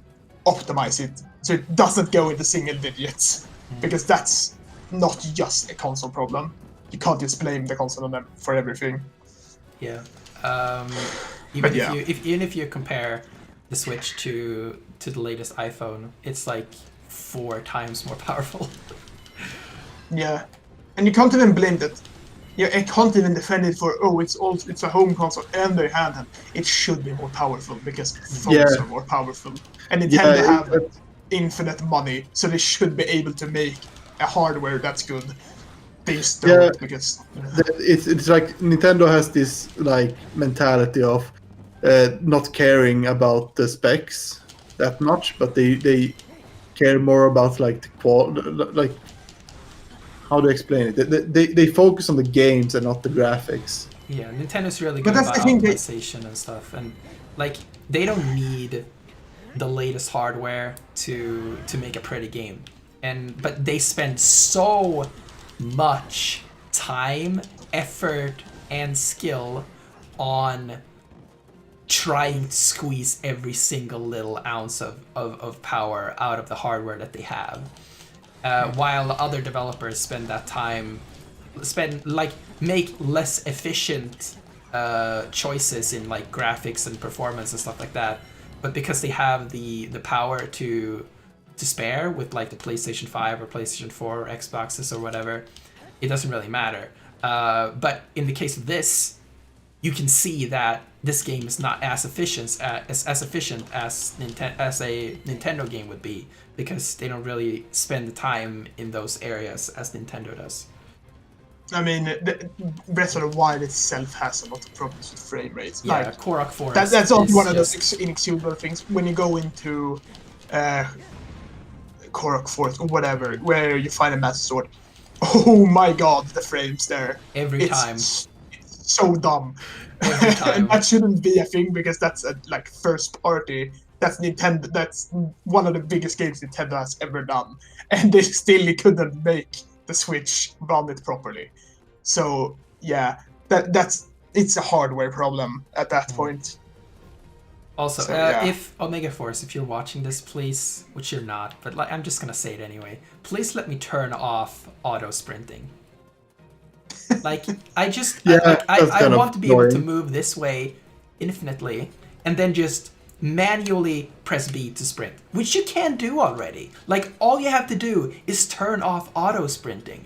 optimize it so it doesn't go into single digits, because that's not just a console problem. You can't just blame the console on them for everything. Yeah. But yeah. Even if you compare the Switch to the latest iPhone, it's like 4 times more powerful. Yeah, and you can't even blame that. Yeah, I can't even defend it for it's a home console and a handheld. It should be more powerful because phones Yeah. are more powerful, and Nintendo Yeah, have infinite money, so they should be able to make a hardware that's good. They just don't, Yeah. because It's like Nintendo has this like mentality of not caring about the specs that much, but they care more about like the like how to explain it. They focus on the games and not the graphics. Yeah, Nintendo's really But good that's about the thing, optimization and stuff, and like they don't need the latest hardware to make a pretty game, but they spend so much time, effort, and skill on trying to squeeze every single little ounce of power out of the hardware that they have. While other developers make less efficient choices in like graphics and performance and stuff like that, but because they have the power to spare with like the PlayStation 5 or PlayStation 4 or Xboxes or whatever, it doesn't really matter. But in the case of this, you can see that this game is not as efficient as a Nintendo game would be, because they don't really spend the time in those areas as Nintendo does. I mean, Breath of the Wild itself has a lot of problems with frame rates. Yeah, Like, Korok Forest. that's also is one of those just- inexcusable things when you go into Korok Forest or whatever, where you find a Master Sword. Oh my god, the frames there. every time. It's so dumb. Every time. And that shouldn't be a thing, because that's a like first party. That's Nintendo. That's one of the biggest games Nintendo has ever done, and they still couldn't make the Switch run it properly. So yeah, it's a hardware problem at that point. Also, So, yeah. if Omega Force, if you're watching this, please, which you're not, but like, I'm just gonna say it anyway. Please let me turn off auto sprinting. Like, I just, Yeah, I that's kind of want to be able to annoying. move this way infinitely, and then just manually press B to sprint, which you can do already. Like, all you have to do is turn off auto sprinting.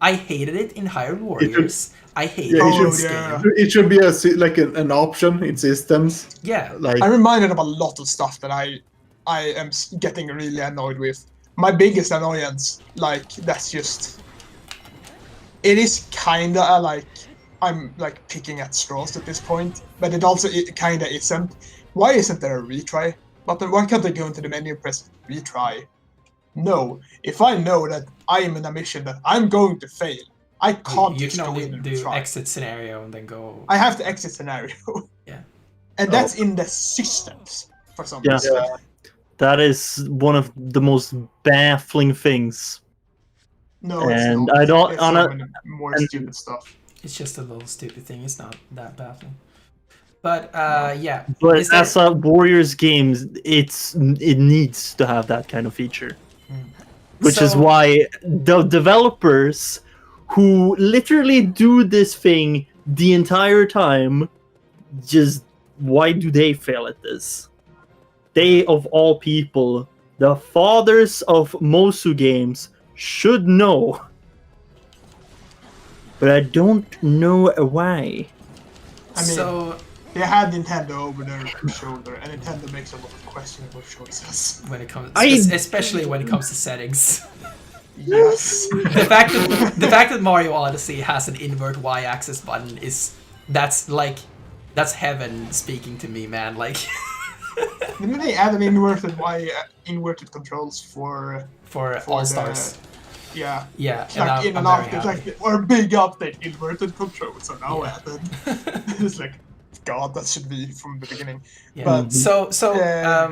I hated it in Hyrule Warriors. I hate it Yeah, in it this should- yeah. game. It should be like an option in systems. Yeah. Like I'm reminded of a lot of stuff that I I am getting really annoyed with. My biggest annoyance, like, that's just... It is kinda like... I'm, like, picking at straws at this point, but it kinda isn't. Why isn't there a retry button? Why can't I go into the menu and press retry? No. If I know that I am in a mission that I'm going to fail, I can't You just can go only in and do try. exit scenario and then go. I have to exit scenario. Yeah. And that's in the systems for some reason. Yeah. That is one of the most baffling things. No, it's And not. I don't- It's on so a- many more and- stupid stuff. It's just a little stupid thing. It's not that baffling. But yeah. But Is there- as a Warriors game, it needs to have that kind of feature. Which is So- why the developers who literally do this thing the entire time, just why do they fail at this? They, of all people, the fathers of Mosu games, should know. But I don't know why. I mean, so they had Nintendo over their shoulder, and Nintendo makes a lot of questionable choices. when it comes, I- especially when it comes to settings, Yes. the fact that Mario Odyssey has an invert Y-axis button that's heaven speaking to me, man. Like Didn't they add an inverted controls for for For All the- Stars. yeah. Yeah, It's and like in I'm an very update, happy. like or a big update, inverted controls are now Yeah. added. It's like, God, that should be from the beginning. Yeah. But So uh,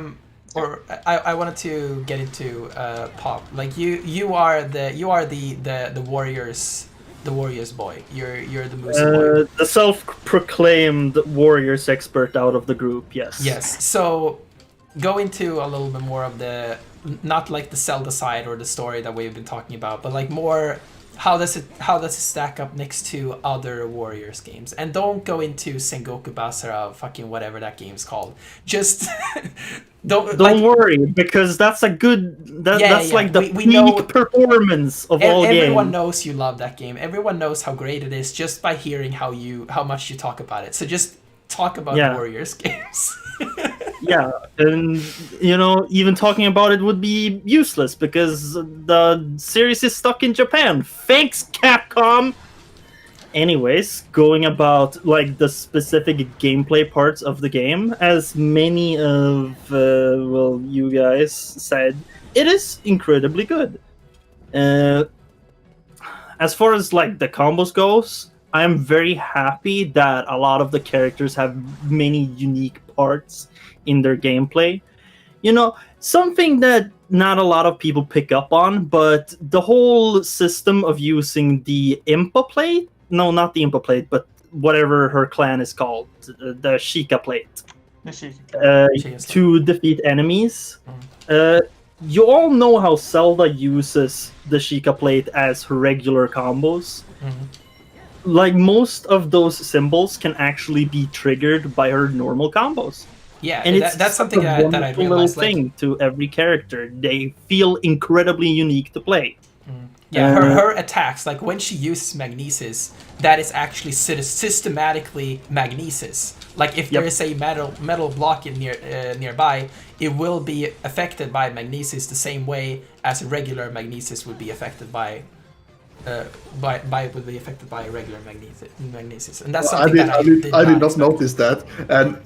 or I wanted to get into Pop. Like you are the Warriors boy. You're the Moose boy. The self-proclaimed Warriors expert out of the group, yes. Yes. So go into a little bit more of the not like the Zelda side or the story that we've been talking about, but like more how does it stack up next to other Warriors games? And don't go into Sengoku Basara, fucking whatever that game's called. Just don't Worry, because that's a good. That's yeah. like the We peak know- performance of all everyone games. knows you love that game. Everyone knows how great it is just by hearing how much you talk about it. So just talk about Yeah. Warriors games. Yeah, and even talking about it would be useless because the series is stuck in Japan. Thanks, Capcom. Anyways, going about like the specific gameplay parts of the game, as many of you guys said, it is incredibly good. As far as like the combos goes, I am very happy that a lot of the characters have many unique parts in their gameplay. Something that not a lot of people pick up on, but the whole system of using the Impa plate, no, not the Impa plate, but whatever her clan is called, the Sheikah plate, to defeat enemies. You all know how Zelda uses the Sheikah plate as her regular combos. Like, most of those symbols can actually be triggered by her normal combos. Yeah, And it's that's something that I wonderful realized. little thing to every character. They feel incredibly unique to play. Yeah, her attacks, like when she uses magnesis, that is actually systematically magnesis. Like if there is a metal block in nearby, it will be affected by magnesis the same way as regular magnesis would be affected by regular magnesis, and that's something I did not notice that. And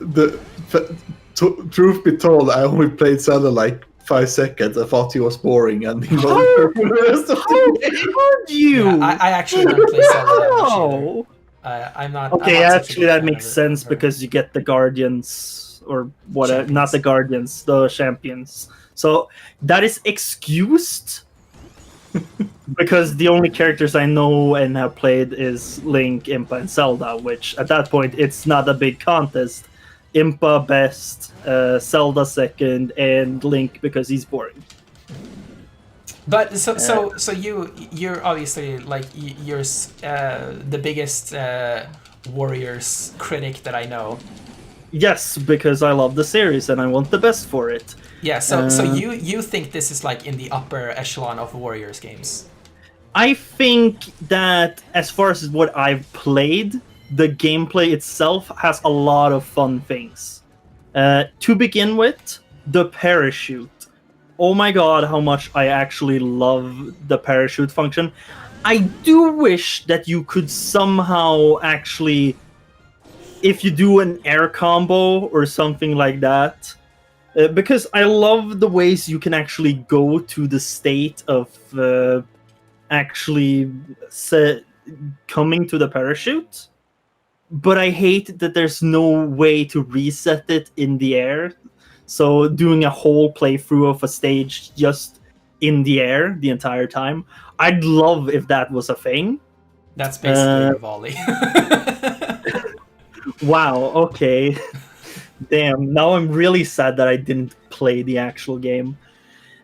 truth be told, I only played Zelda like 5 seconds. I thought he was boring, and he was for the rest of the game. How'd you? Yeah, I actually don't play Zelda that much either. Oh. I'm not. Okay, I'm not such a actually, big that fan makes of sense her. because you get the Guardians, or whatever, Champions. not the Guardians, the Champions. So that is excused because the only characters I know and have played is Link, Impa, and Zelda, which at that point it's not a big contest. Impa best, Zelda second, and Link because he's boring. But so you're obviously like you're the biggest Warriors critic that I know. Yes, because I love the series and I want the best for it. Yeah, so you think this is like in the upper echelon of Warriors games? I think that as far as what I've played, the gameplay itself has a lot of fun things. To begin with, the parachute. Oh my god, how much I actually love the parachute function. I do wish that you could somehow actually, if you do an air combo or something like that, because I love the ways you can actually go to the state of actually coming to the parachute. But I hate that there's no way to reset it in the air. So doing a whole playthrough of a stage just in the air the entire time, I'd love if that was a thing. That's basically volley. Wow, okay. Damn, now I'm really sad that I didn't play the actual game.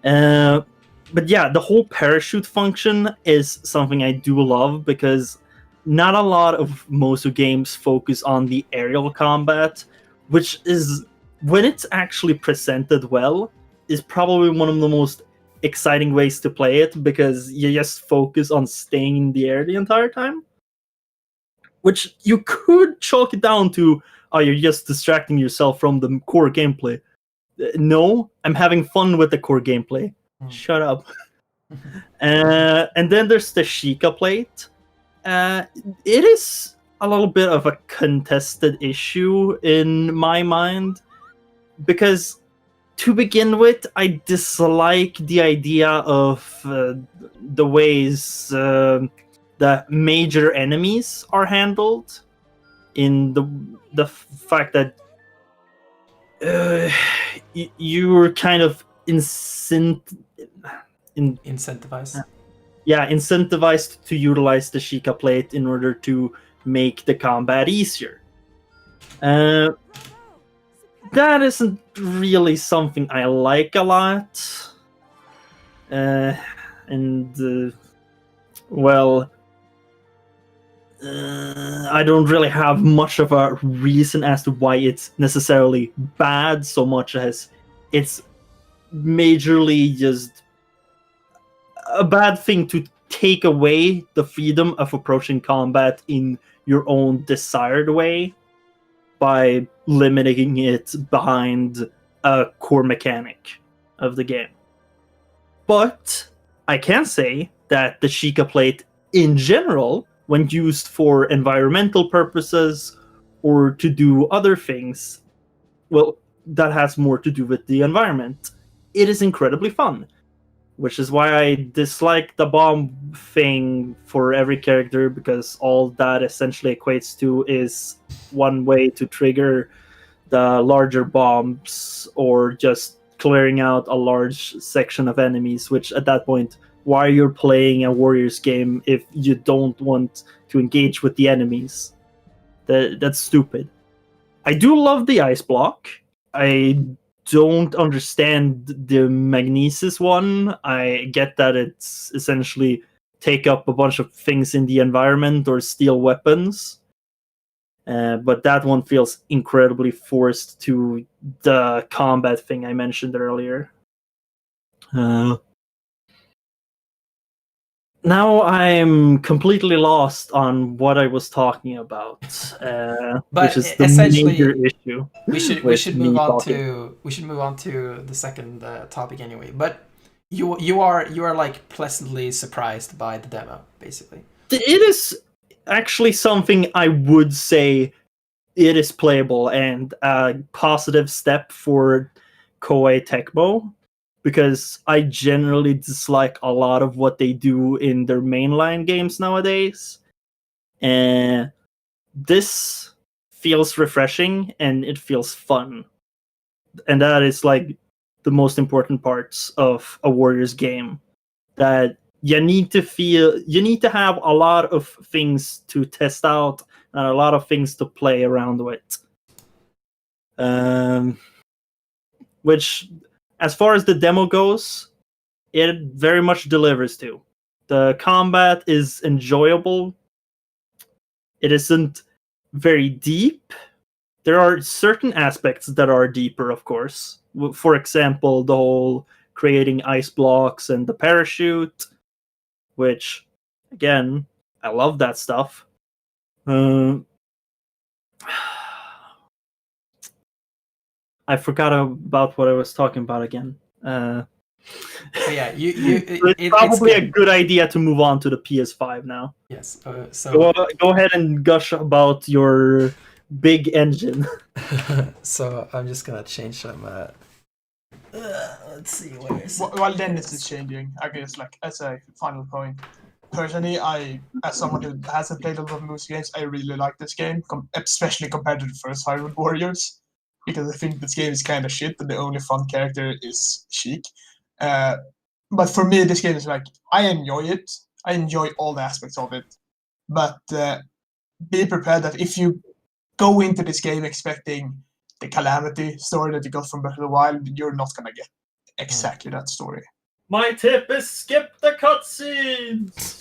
But yeah, the whole parachute function is something I do love because not a lot of Mosu games focus on the aerial combat, which is, when it's actually presented well, is probably one of the most exciting ways to play it because you just focus on staying in the air the entire time. Which you could chalk it down to, oh, you're just distracting yourself from the core gameplay. No, I'm having fun with the core gameplay. Shut up. And then there's the Sheikah plate. It is a little bit of a contested issue in my mind because, to begin with, I dislike the idea of the ways the major enemies are handled, in the fact that you're kind of incentivized. Yeah, incentivized to utilize the Sheikah plate in order to make the combat easier. That isn't really something I like a lot. I don't really have much of a reason as to why it's necessarily bad so much as it's majorly just a bad thing to take away the freedom of approaching combat in your own desired way by limiting it behind a core mechanic of the game. But I can say that the Sheikah plate in general, when used for environmental purposes or to do other things, well, that has more to do with the environment. It is incredibly fun, which is why I dislike the bomb thing for every character, because all that essentially equates to is one way to trigger the larger bombs or just clearing out a large section of enemies, which at that point, why you're playing a Warriors game if you don't want to engage with the enemies? That's stupid. I do love the ice block. I don't understand the magnesis one. I get that it's essentially take up a bunch of things in the environment or steal weapons. But that one feels incredibly forced to the combat thing I mentioned earlier. Now I'm completely lost on what I was talking about, which is the major issue. We should move on to the second topic anyway. But you are like pleasantly surprised by the demo, basically. It is actually something I would say it is playable and a positive step for Koei Tecmo, because I generally dislike a lot of what they do in their mainline games nowadays. And this feels refreshing and it feels fun. And that is like the most important parts of a Warriors game. That you need to have a lot of things to test out and a lot of things to play around with. Which, as far as the demo goes, it very much delivers to. The combat is enjoyable. It isn't very deep. There are certain aspects that are deeper, of course. For example, the whole creating ice blocks and the parachute, which, again, I love that stuff. I forgot about what I was talking about again. But yeah, it's probably a good idea to move on to the PS5 now. Yes. So go ahead and gush about your big engine. so I'm just gonna change some. Let's see where is it? While Dennis is changing, I guess like as a final point. Personally, as someone who hasn't played a lot of Moose games, I really like this game, especially compared to the first Hyrule Warriors, because I think this game is kind of shit and the only fun character is Sheik. But for me, this game is like, I enjoy it. I enjoy all the aspects of it. But be prepared that if you go into this game expecting the Calamity story that you got from Breath of the Wild, you're not going to get exactly that story. My tip is skip the cutscenes!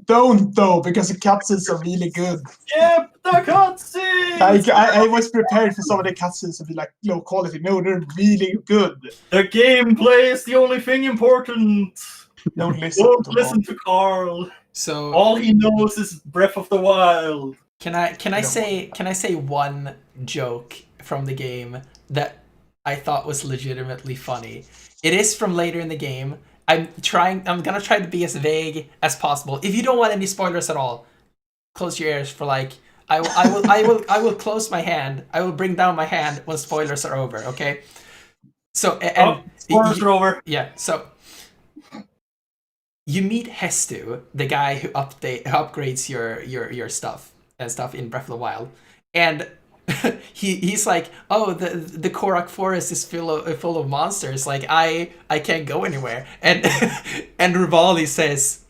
Don't though, because the cutscenes are really good. Skip the cutscenes! Like, I was prepared for some of the cutscenes to be like low quality. No, they're really good. The gameplay is the only thing important. Don't listen. Don't listen to Carl. So all he knows is Breath of the Wild. Can I say one joke from the game that I thought was legitimately funny? It is from later in the game. I'm gonna try to be as vague as possible. If you don't want any spoilers at all, close your ears for like I will close my hand. I will bring down my hand when spoilers are over, okay? So spoilers are over. Yeah, so you meet Hestu, the guy who upgrades your stuff and stuff in Breath of the Wild, and he's like, oh, the Korok forest is full of monsters. Like I can't go anywhere. And Rivali says,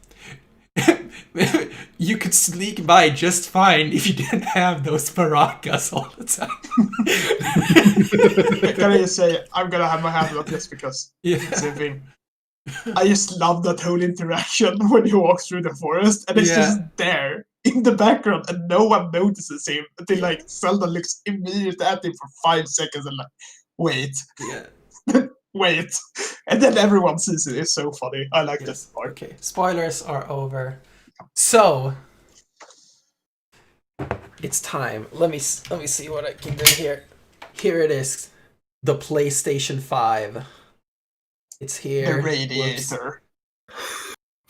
you could sneak by just fine if you didn't have those maracas all the time. Can I just say, I'm gonna have my hand up just because it's a thing. I just love that whole interaction when he walks through the forest and it's just there in the background and no one notices him until like Zelda looks immediately at him for 5 seconds and like, wait. Wait. And then everyone sees it. It's so funny. I like this part. Okay, spoilers are over. So it's time. Let me see what I can do here. Here it is. The PlayStation 5. It's here. The radiator.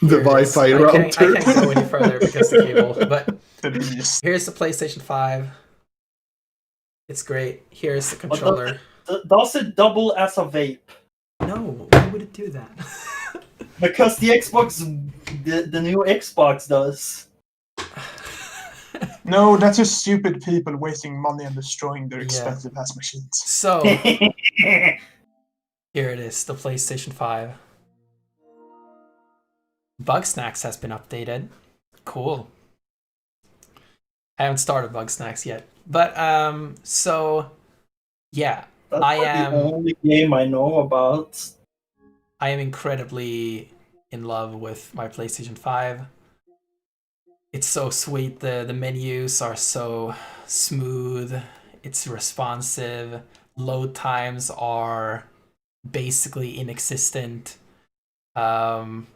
The Wi-Fi router. I can't go any further because the cable. But the beast. Here's the PlayStation 5. It's great. Here's the controller. Does it double as a vape? No, why would it do that? Because the Xbox, the new Xbox does. No, that's just stupid people wasting money and destroying their expensive ass machines. So here it is, the PlayStation 5. Bugsnax has been updated. Cool. I haven't started Bugsnax yet. But so yeah. That's the only game I know about. I am incredibly in love with my PlayStation 5. It's so sweet. The menus are so smooth. It's responsive. Load times are basically inexistent. Let's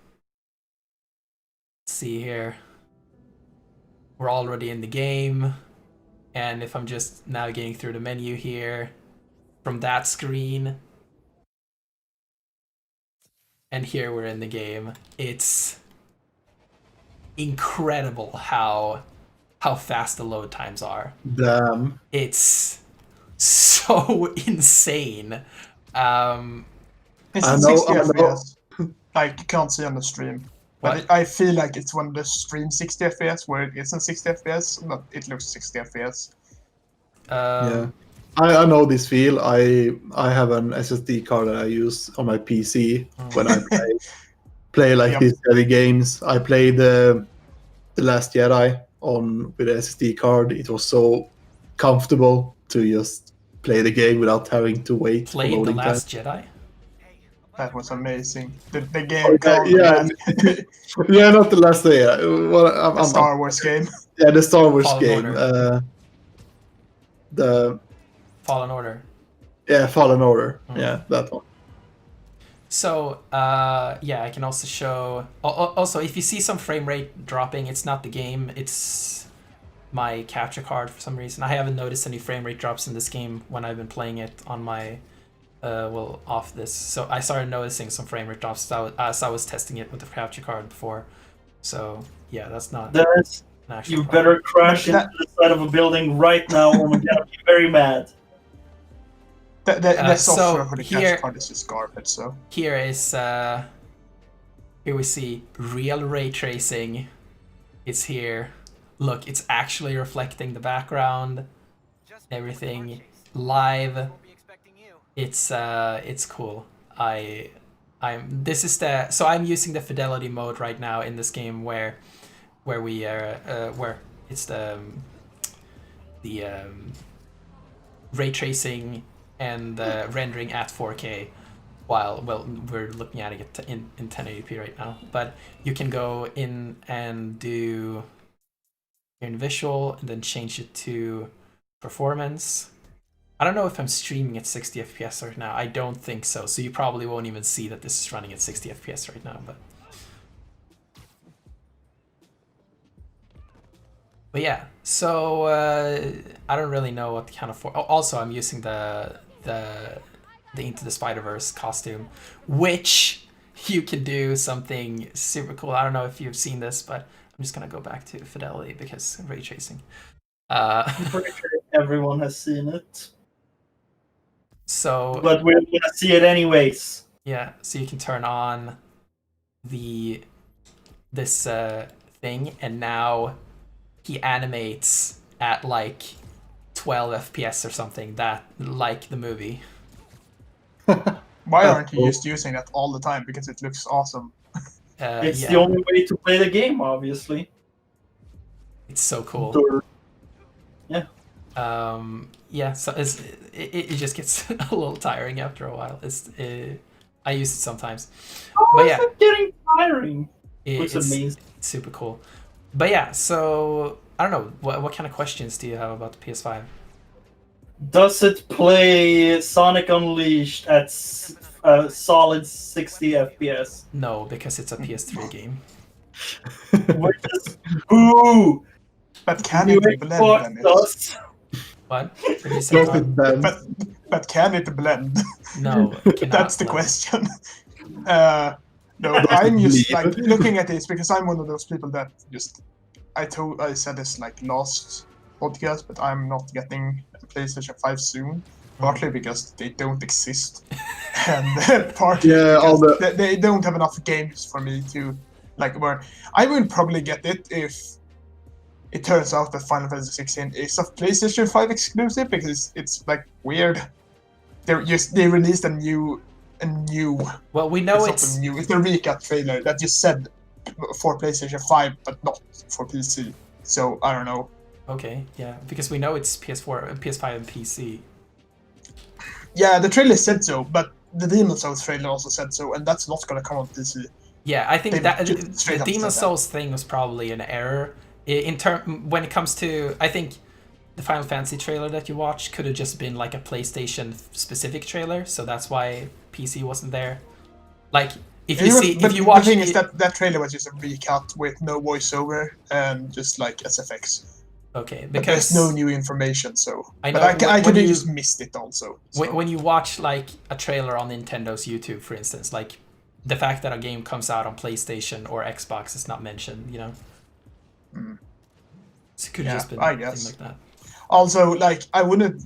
see here. We're already in the game. And if I'm just navigating through the menu here, from that screen, and here we're in the game. It's incredible how fast the load times are. Damn. It's so insane. It's 60 FPS. Like you can't see on the stream. But I feel like it's when the stream 60 FPS where it isn't 60 FPS, but it looks 60 FPS. Yeah. I know this feel. I have an SSD card that I use on my PC when I play like these heavy games. I played the Last Jedi with the SSD card. It was so comfortable to just play the game without having to wait. Played for The loading Last time. Jedi? That was amazing. The game yeah, not the Last Jedi. The Star Wars game. Yeah, the Star Wars game. The Fallen Order. Yeah, Fallen Order. Yeah, that one. So, yeah, I can also show... Also, if you see some frame rate dropping, it's not the game. It's my capture card for some reason. I haven't noticed any frame rate drops in this game when I've been playing it on my off this. So I started noticing some frame rate drops as I was testing it with the capture card before. So yeah, that's not Dennis, an actual you problem. better crash That- into the side of a building right now, or I'm gonna be very mad. The so software for the here- capture card is just garbage. So Here is here we see real ray tracing. It's here. Look, it's actually reflecting the background, everything live. It's cool. So I'm using the fidelity mode right now in this game where it's the ray tracing and rendering at 4K while we're looking at it in 1080p right now. But you can go in and do in visual and then change it to performance. I don't know if I'm streaming at 60 FPS right now. I don't think so. So you probably won't even see that this is running at 60 FPS right now. But yeah. So I don't really know what kind of. Also, I'm using the Into the Spider-Verse costume, which you can do something super cool. I don't know if you've seen this, but I'm just gonna go back to fidelity because ray tracing. I'm pretty sure everyone has seen it, So but we're gonna see it anyways. yeah, so you can turn on this thing, and now he animates at like 12 FPS or something, that like the movie. why aren't you just using that all the time? Because it looks awesome. It's Yeah, the only way to play the game, obviously. it's so cool. Yeah, so it just gets a little tiring after a while. I use it sometimes, but yeah, It's getting tiring. it's amazing. super cool. But yeah, so I don't know what kind of questions do you have about the PS5? Does it play Sonic Unleashed at solid 60 FPS? No, because it's a PS3 game. Which is boo! But can You it blend, fucked Dennis? us. What? What did you say, Close Todd? it then. But can it blend? No, it cannot That's the blend. question. No, I'm just like looking at this because I'm one of those people that just I said this like last podcast, but I'm not getting a PlayStation 5 soon. Partly because they don't exist, and partly because they don't have enough games for me to like. Where I would probably get it if it turns out that Final Fantasy 16 is a PlayStation 5 exclusive, because it's like weird. They released a new. Well, we know It's a recap trailer that just said for PlayStation 5, but not for PC. So I don't know. Okay, yeah, because we know it's PS4, PS5, and PC. Yeah, the trailer said so, but the Demon's Souls trailer also said so, and that's not gonna come on PC. Yeah, I think They that just straight the up Demon's said that. Souls thing was probably an error. When it comes to, I think the Final Fantasy trailer that you watched could have just been like a PlayStation specific trailer, so that's why PC wasn't there. Like if you watch the thing is that trailer was just a recut with no voiceover and just like SFX. okay, But because there's no new information, so. I But know I when could have you- just missed it also. So. when you watch like a trailer on Nintendo's YouTube, for instance, like the fact that a game comes out on PlayStation or Xbox is not mentioned, you know. So it could have Yeah, just been I a guess. thing like that. Also, like, I wouldn't.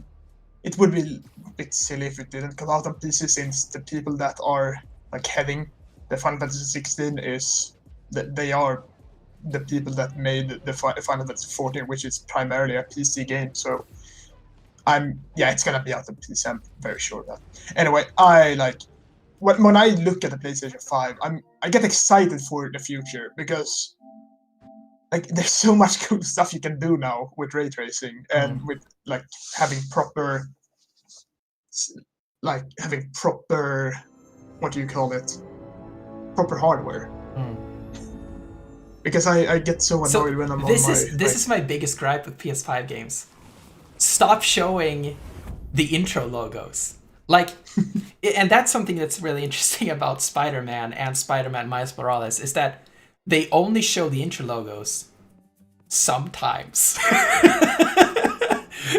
It would be a bit silly if it didn't come out on PC, since the people that are like heading the Final Fantasy 16 is that they are the people that made the Final Fantasy 14, which is primarily a PC game. So it's gonna be out on PC. I'm very sure of that. Anyway, I like when I look at the PlayStation 5, I get excited for the future, because like there's so much cool stuff you can do now with ray tracing and with like having proper what do you call it, proper hardware. Because I get so annoyed when I'm on my this is my biggest gripe with PS5 games. Stop showing the intro logos. Like, and that's something that's really interesting about Spider-Man and Spider-Man Miles Morales, is that they only show the intro logos. sometimes.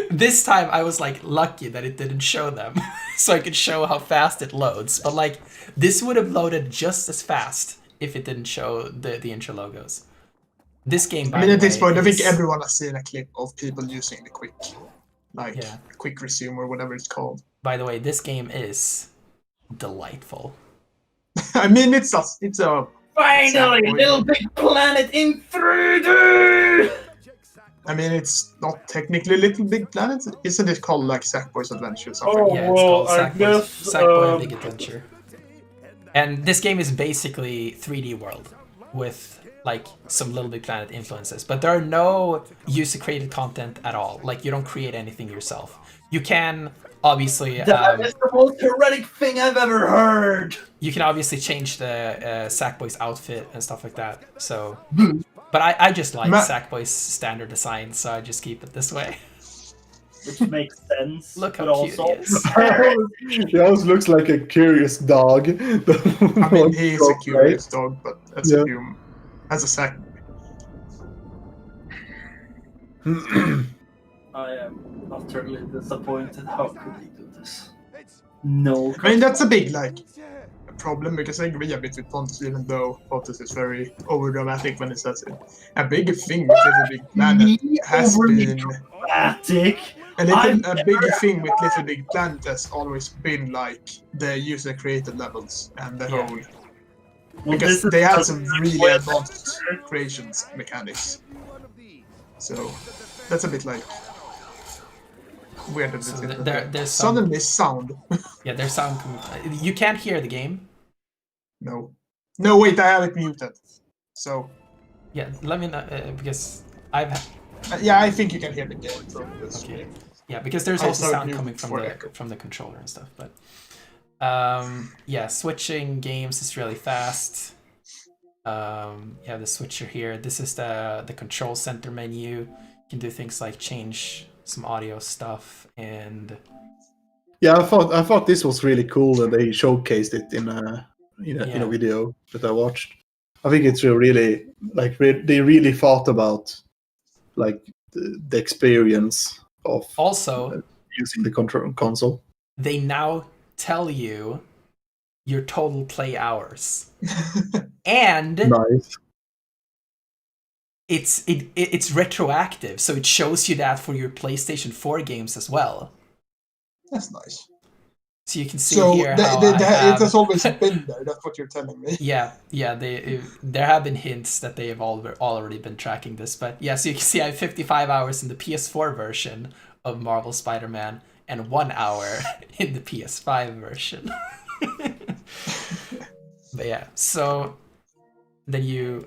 This time I was like lucky that it didn't show them, so I could show how fast it loads. But like this would have loaded just as fast if it didn't show the intro logos. This game, by I mean, the at this way, point, I think is- everyone has seen a clip of people using the quick, like Yeah. quick resume or whatever it's called. By the way, this game is delightful. I mean, it's a Finally, Sackboy. Little Big Planet in 3D! I mean, it's not technically Little Big Planet. Isn't it called like Sackboy's Adventure or something? Oh, Yeah, it's well, called I guess, Sackboy Big Adventure. And this game is basically 3D world with like some Little Big Planet influences, but there are no user-created content at all. Like you don't create anything yourself. You can obviously That is the most heretic thing I've ever heard! you can obviously change the Sackboy's outfit and stuff like that. So, but I just like Sackboy's standard design, so I just keep it this way. Which makes sense. Look but how cute also, he is. He always looks like a curious dog. I mean, he is a curious dog, but as a human, as a sack. I am utterly disappointed. How could they do this? No. I mean, that's a big problem, because I agree a bit with Pontus, even though Pontus is very overdramatic when he says it. A big thing with Little Big Planet has been dramatic. a big thing with Little Big Planet has always been like the user created levels and the whole, because they have some really advanced creations mechanics. So that's a bit like weird. So there's suddenly sound. Yeah, there's sound. You can't hear the game. No, wait, I have it muted. So Yeah, let me know because I've. yeah, I think you can hear the game from this. Okay. Yeah, because there's I also saw it sound muted coming for echo. from the controller and stuff. But yeah, switching games is really fast. Yeah, the switcher here. This is the control center menu. You can do things like change some audio stuff and. Yeah, I thought this was really cool that they showcased it in a video that I watched. I think it's really like they really thought about like the experience of Also using the control console. They now tell you your total play hours, and Nice. it's retroactive, so it shows you that for your PlayStation 4 games as well. That's nice. So you can see So here it how has always been there. That's what you're telling me. Yeah. There have been hints that they have already been tracking this, but yeah. So you can see I have 55 hours in the PS4 version of Marvel Spider-Man and 1 hour in the PS5 version. But yeah, so then you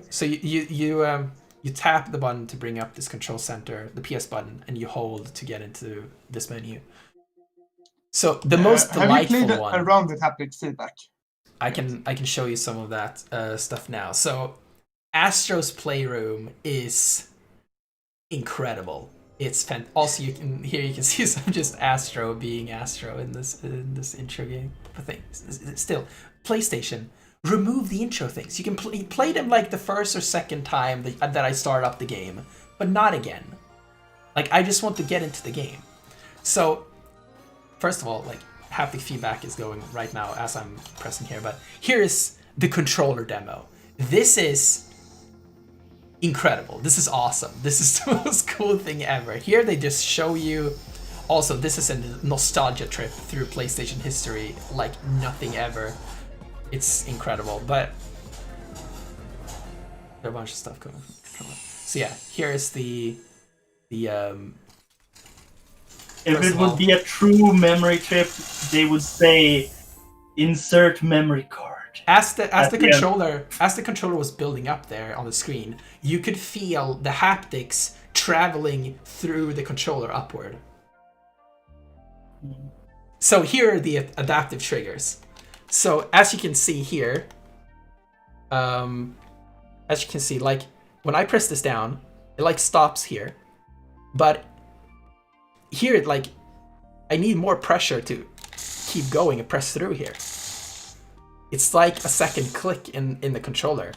tap the button to bring up this control center, the PS button, and you hold to get into this menu. So the most delightful have you played one. around with haptic feedback? I can show you some of that stuff now. So Astro's Playroom is incredible. It's also you can see some just Astro being Astro in this intro game. But still, PlayStation, remove the intro things. You can play them like the first or second time that I start up the game, but not again. Like I just want to get into the game. So first of all, like haptic feedback is going right now as I'm pressing here, but here is the controller demo. This is incredible. This is awesome. This is the most cool thing ever. Here they just show you. Also, this is a nostalgia trip through PlayStation history like nothing ever. It's incredible, but there are a bunch of stuff going from the controller. So yeah, here is the If it would be a true memory chip, they would say, "Insert memory card." As the controller was building up there on the screen, you could feel the haptics traveling through the controller upward. So here are the adaptive triggers. So as you can see here, like when I press this down, it like stops here, but here it like I need more pressure to keep going and press through here. It's like a second click in the controller.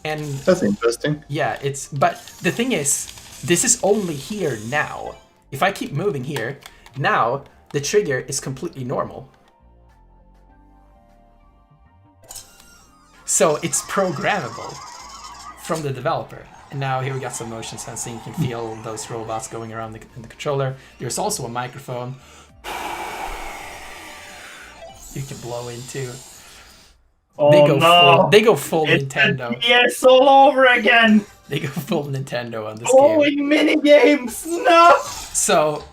And That's interesting. yeah, but the thing is, this is only here now. If I keep moving here, now the trigger is completely normal. So it's programmable from the developer. And now here we got some motion sensing. You can feel those robots going around in the controller. There's also a microphone you can blow into. Oh They go full Nintendo. Yes, all over again. They go full Nintendo on this game. Glowing mini games. No. So,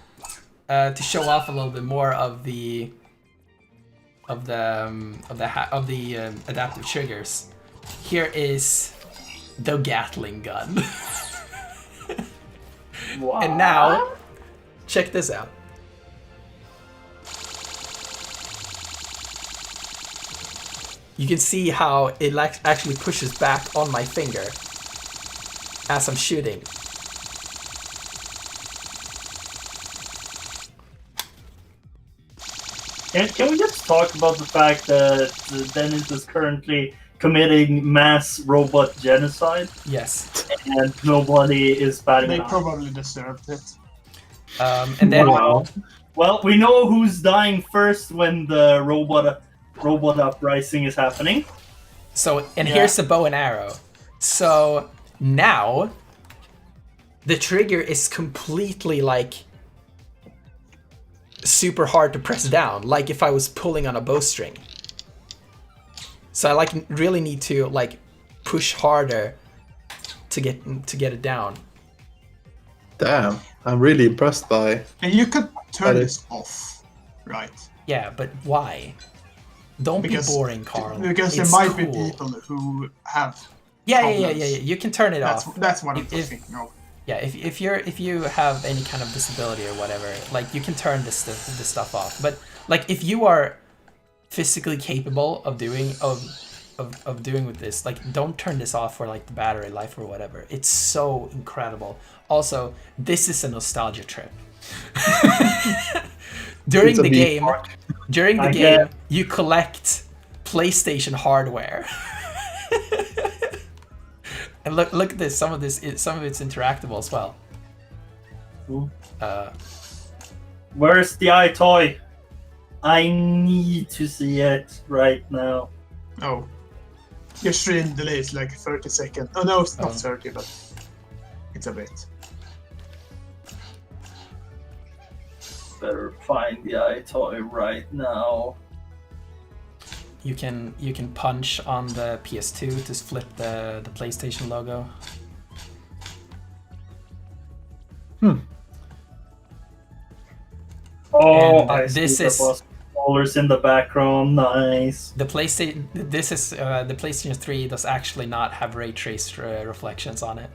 to show off a little bit more of the adaptive triggers, here is the Gatling Gun. Wow. And now, check this out. You can see how it actually pushes back on my finger as I'm shooting. Can we just talk about the fact that Dennis is currently committing mass robot genocide Yes. and nobody is batting They an eye? probably deserved it. And then Well, we know who's dying first when the robot uprising is happening. here's the bow and arrow. So now the trigger is completely like super hard to press down, like if I was pulling on a bowstring. So I really need to push harder to get it down. Damn, I'm really impressed by. And you could turn That this off, right? Yeah, but why? Don't Because- be boring, Carl. Because It's there might be cool. people who have. Yeah. problems. You can turn it off. That's what I'm If- thinking of. Yeah, if you have any kind of disability or whatever, you can turn this stuff off. But if you are physically capable of doing with this, don't turn this off for the battery life or whatever. It's so incredible. Also, this is a nostalgia trip. During It's a the beat game, mark. you collect PlayStation hardware. And look at this. Some of it's interactable as well. Ooh. Where's the eye toy? I need to see it right now. Oh. Your stream delay is 30 seconds. Oh no, it's not 30, but it's a bit. Better find the eye toy right now. You can punch on the PS2 to flip the PlayStation logo. Oh, And I this see is- the boss controllers in the background. Nice. The PlayStation 3 does actually not have ray trace reflections on it.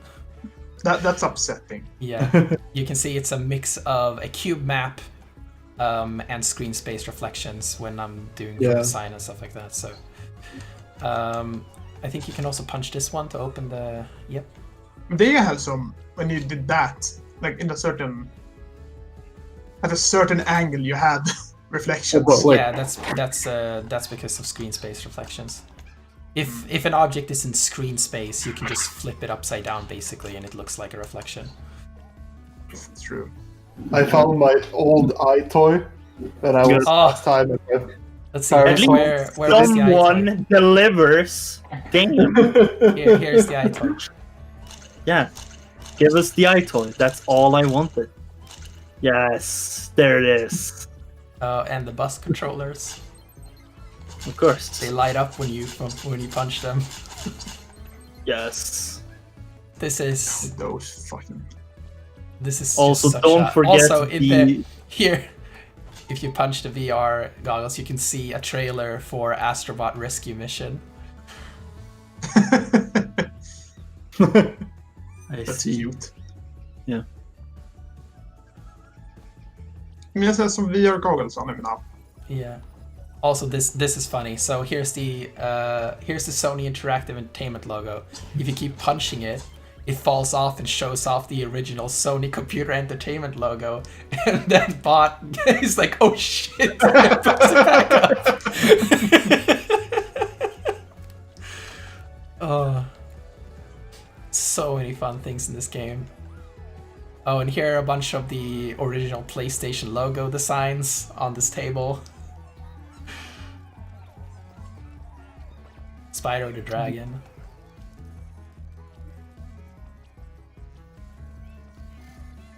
That's upsetting. Yeah, you can see it's a mix of a cube map and screen space reflections when I'm doing Yeah. design and stuff like that. So I think you can also punch this one to open the. Yep. They had some when you did that, in a certain at a certain angle, you had reflections. Oh, Wait. Yeah, that's because of screen space reflections. If an object is in screen space, you can just flip it upside down basically, and it looks like a reflection. It's true. I found my old eye toy that I was Oh. last time. Let's see At where is the eye toy? Someone delivers game. Here's the eye toy. Yeah. Give us the eye toy. That's all I wanted. Yes, there it is. And the bus controllers. Of course. They light up when you punch them. Yes. This is Those fucking. Also, just such don't a- forget Also, in the. here, if you punch the VR goggles, you can see a trailer for Astrobot Rescue Mission. I That's see. cute. Yeah. Men jag ser som VR goggles on him now. Yeah. Also, this is funny. So here's the Sony Interactive Entertainment logo. If you keep punching it, it falls off and shows off the original Sony Computer Entertainment logo, and then bot is like, "Oh shit!" and puts it back up. fun things in this game. Oh, and here are a bunch of the original PlayStation logo designs on this table. Spyro the Dragon.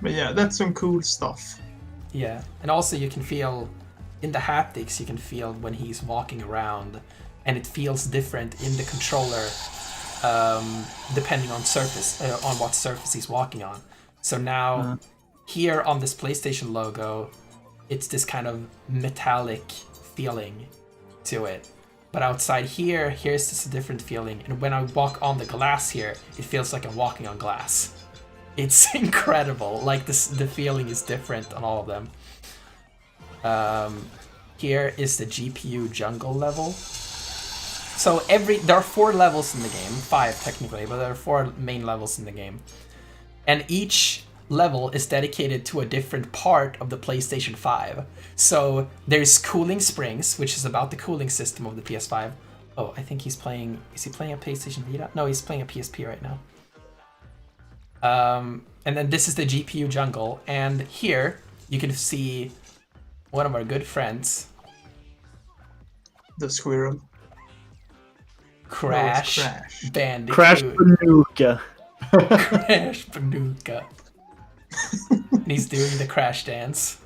But yeah, that's some cool stuff. Yeah, and also you can feel, in the haptics, you can feel when he's walking around, and it feels different in the controller, depending on surface, on what surface he's walking on. So now, here on this PlayStation logo, it's this kind of metallic feeling to it. But outside here, here's this different feeling. And when I walk on the glass here, it feels like I'm walking on glass. It's incredible. Like this, the feeling is different on all of them. Here is the GPU jungle level. So there are 4 levels in the game, 5 technically, but there are 4 main levels in the game. And each level is dedicated to a different part of the PlayStation 5. So there's Cooling Springs, which is about the cooling system of the PS5. Oh, I think he's playing... Is he playing a PlayStation Vita? No, he's playing a PSP right now. And then this is the GPU jungle. And here, you can see one of our good friends. The squirrel. Crash. No, Crash. Bandicoot. Crash Banuka. Crash Banuka. And he's doing the Crash dance.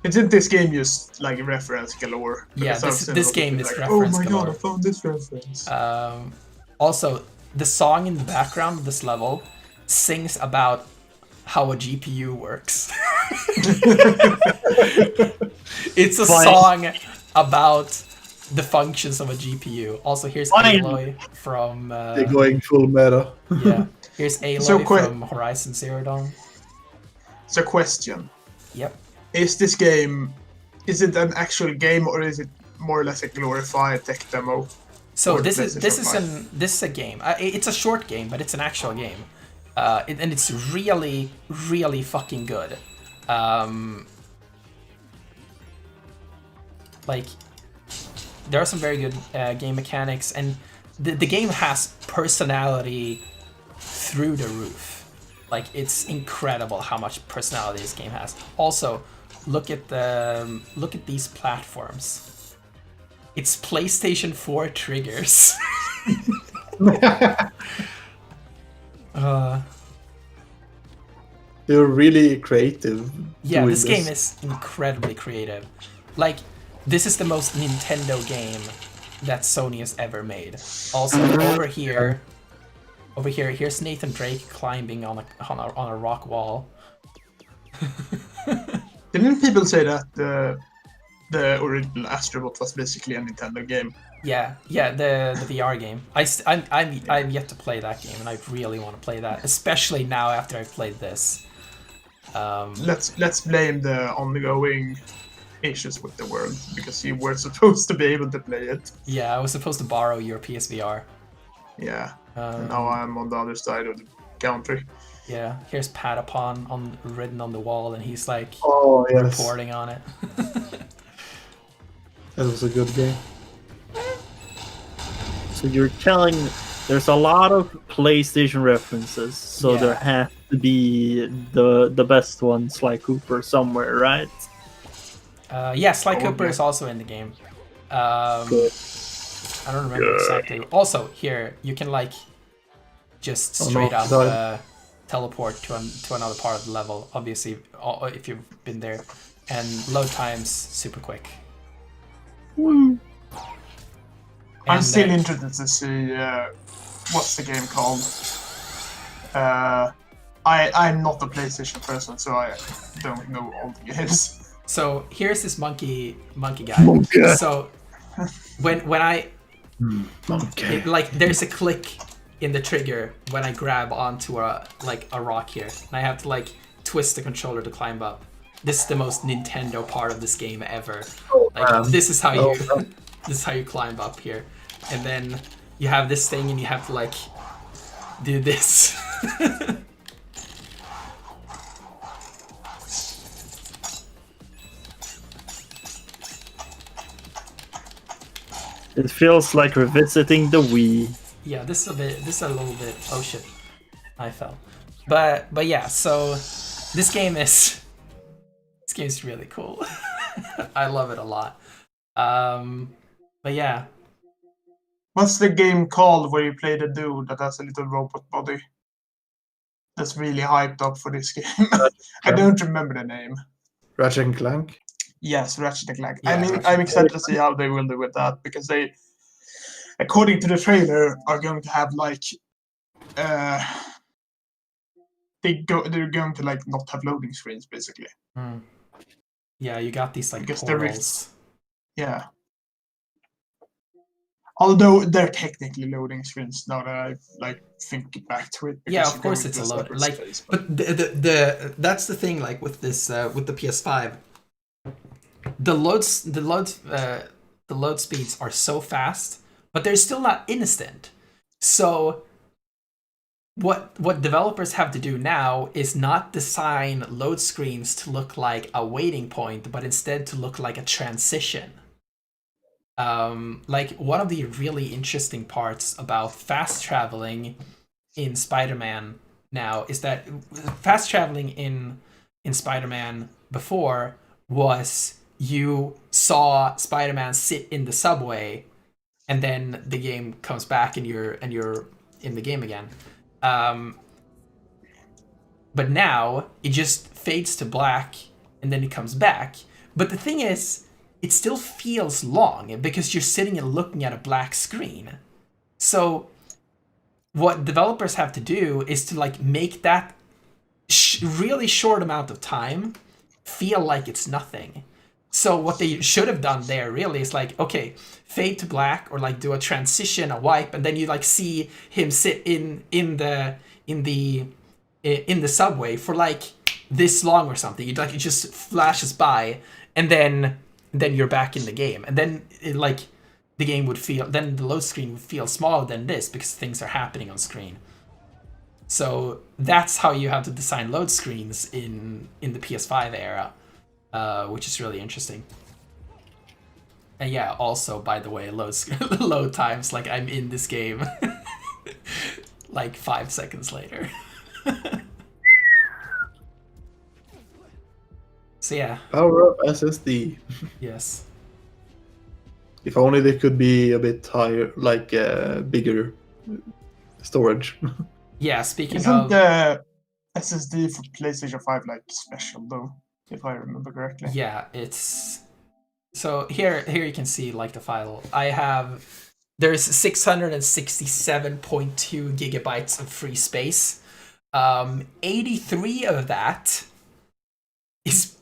Isn't this game just like reference galore? Yeah, this game is like, reference oh my galore. god, I found this reference. Also, the song in the background of this level sings about how a GPU works. It's a song about the functions of a GPU. Also, here's Aloy from... They're going full meta. Yeah, here's Aloy from Horizon Zero Dawn. So question. Yep. Is this game... Is it an actual game or is it more or less a glorified tech demo? So this is a game. It's a short game, but it's an actual game, and it's really, really fucking good. Like, there are some very good game mechanics, and the game has personality through the roof. Like, it's incredible how much personality this game has. Also, look at these platforms. It's PlayStation 4 triggers. They're really creative. Yeah, this game is incredibly creative. Like, this is the most Nintendo game that Sony has ever made. Also, over here, here's Nathan Drake climbing on a rock wall. Didn't people say that the original Astrobot was basically a Nintendo game? Yeah, the VR game. I've yet to play that game, and I really want to play that, especially now after I've played this. Let's blame the ongoing issues with the world, because you were supposed to be able to play it. Yeah, I was supposed to borrow your PSVR. Yeah, and now I'm on the other side of the country. Yeah, here's Patapon written on the wall, and he's like reporting on it. That was a good game. So you're telling there's a lot of PlayStation references, so Yeah. there has to be the best one, Sly Cooper, somewhere, right? Yeah, Sly Cooper is also in the game. I don't remember exactly. Also, here you can like just straight up teleport to another part of the level. Obviously, if you've been there, and load times super quick. Woo. I'm still interested to see what's the game called. I'm not a PlayStation person, so I don't know all the games. So here's this monkey guy. So when I there's a click in the trigger when I grab onto a rock here, and I have to like twist the controller to climb up. This is the most Nintendo part of this game ever. This is how you climb up here, and then you have this thing, and you have to like do this. It feels like revisiting the Wii. Yeah, this is a little bit. Oh shit. I fell. But yeah, so this game is really cool. I love it a lot. But yeah. What's the game called where you play the dude that has a little robot body? That's really hyped up for this game. I don't remember the name. Ratchet and Clank. Yes, Ratchet and Clank. Yeah, I mean, Ratchet I'm and excited to see how they will do with that because they, according to the trailer, are going to have like, they're going to like not have loading screens basically. Mm. Yeah, you got these like Because portals. Yeah. Although they're technically loading screens now that I like think back to it. Yeah, of course it's a load. Like, but the that's the thing. Like with this with the PS5, the load speeds are so fast, but they're still not instant. So what developers have to do now is not design load screens to look like a waiting point, but instead to look like a transition. Like one of the really interesting parts about fast traveling in Spider-Man now is that fast traveling in Spider-Man before was you saw Spider-Man sit in the subway and then the game comes back and you're in the game again. But now it just fades to black and then it comes back. But the thing is, it still feels long because you're sitting and looking at a black screen. So what developers have to do is to like make that really short amount of time feel like it's nothing. So what they should have done there really is like, okay, fade to black or like do a transition, a wipe, and then you like see him sit in the subway for like this long or something. It just flashes by, and then you're back in the game, and then the game would feel, then the load screen would feel smaller than this because things are happening on screen. So that's how you have to design load screens in the PS5 era, which is really interesting. And yeah, also by the way, load times, like I'm in this game like 5 seconds later. So yeah. Power up SSD. Yes. If only they could be a bit higher, like bigger storage. Yeah, speaking Isn't of the SSD for PlayStation 5 like special though, if I remember correctly? Yeah, it's so here you can see like the file. There's 667.2 gigabytes of free space. 83 of that is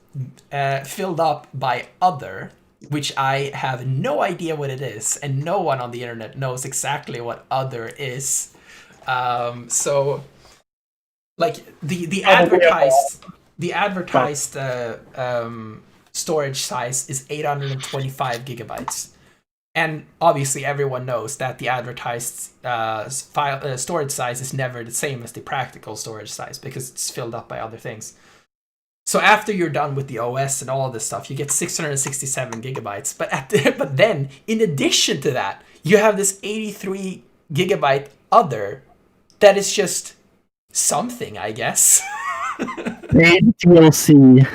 filled up by other, which I have no idea what it is, and no one on the internet knows exactly what other is. So like the advertised storage size is 825 gigabytes. And obviously everyone knows that the advertised storage size is never the same as the practical storage size because it's filled up by other things. So after you're done with the OS and all of this stuff, you get 667 gigabytes. But then, in addition to that, you have this 83 gigabyte other that is just something, I guess. DLC.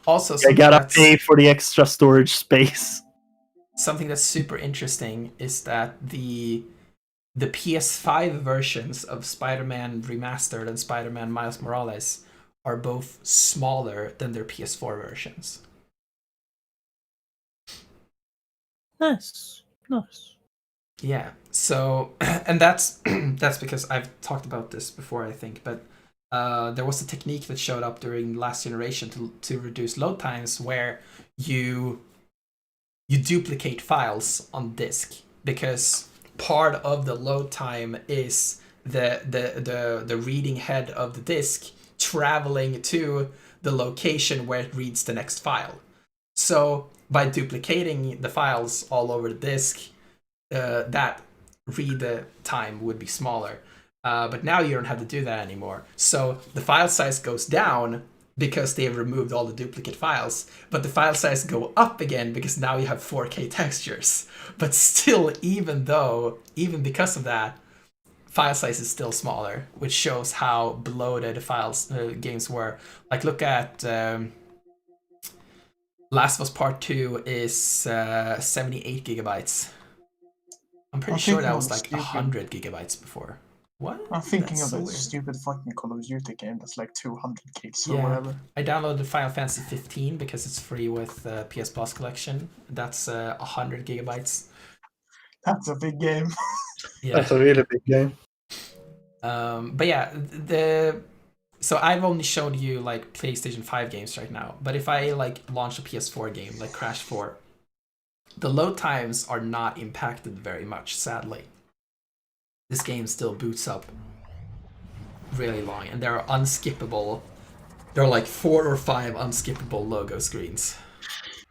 Also, I gotta pay for the extra storage space. Something that's super interesting is that the PS5 versions of Spider-Man Remastered and Spider-Man Miles Morales are both smaller than their PS4 versions. Nice. Yeah. So, and that's because I've talked about this before, I think, but there was a technique that showed up during last generation to reduce load times where you duplicate files on disk, because part of the load time is the reading head of the disk traveling to the location where it reads the next file. So by duplicating the files all over the disk, that read time would be smaller. But now you don't have to do that anymore. So the file size goes down because they have removed all the duplicate files, but the file size go up again because now you have 4K textures. But still, even because of that, file size is still smaller, which shows how bloated games were. Like, look at Last of Us Part 2 is 78 gigabytes. I'm pretty sure that was like 100 gigabytes before. What? I'm thinking That's of so that weird. stupid fucking Call of Duty game that's like 200 gigs or Yeah, whatever. I downloaded Final Fantasy 15 because it's free with PS Plus collection. That's 100 gigabytes. That's a big game. Yeah. That's a really big game. But yeah, so I've only showed you like PlayStation 5 games right now. But if I like launch a PS4 game like Crash 4, the load times are not impacted very much, sadly. This game still boots up really long, and there are unskippable. There are like 4 or 5 unskippable logo screens.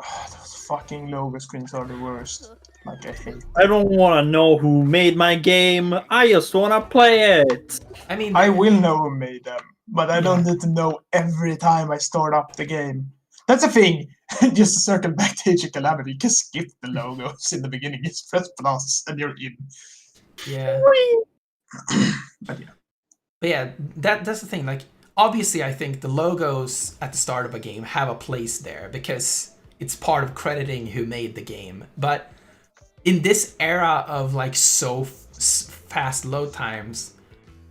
Oh, those fucking logo screens are the worst. Like, I hate. I don't want to know who made my game. I just want to play it. I mean, I will know who made them, but I don't Yeah. need to know every time I start up the game. That's the thing. Just to circle back to Age of Calamity, you can skip the logos in the beginning. Just press plus and you're in. yeah. But yeah. But yeah, that's the thing. Like, obviously, I think the logos at the start of a game have a place there because it's part of crediting who made the game. But in this era of like so fast load times,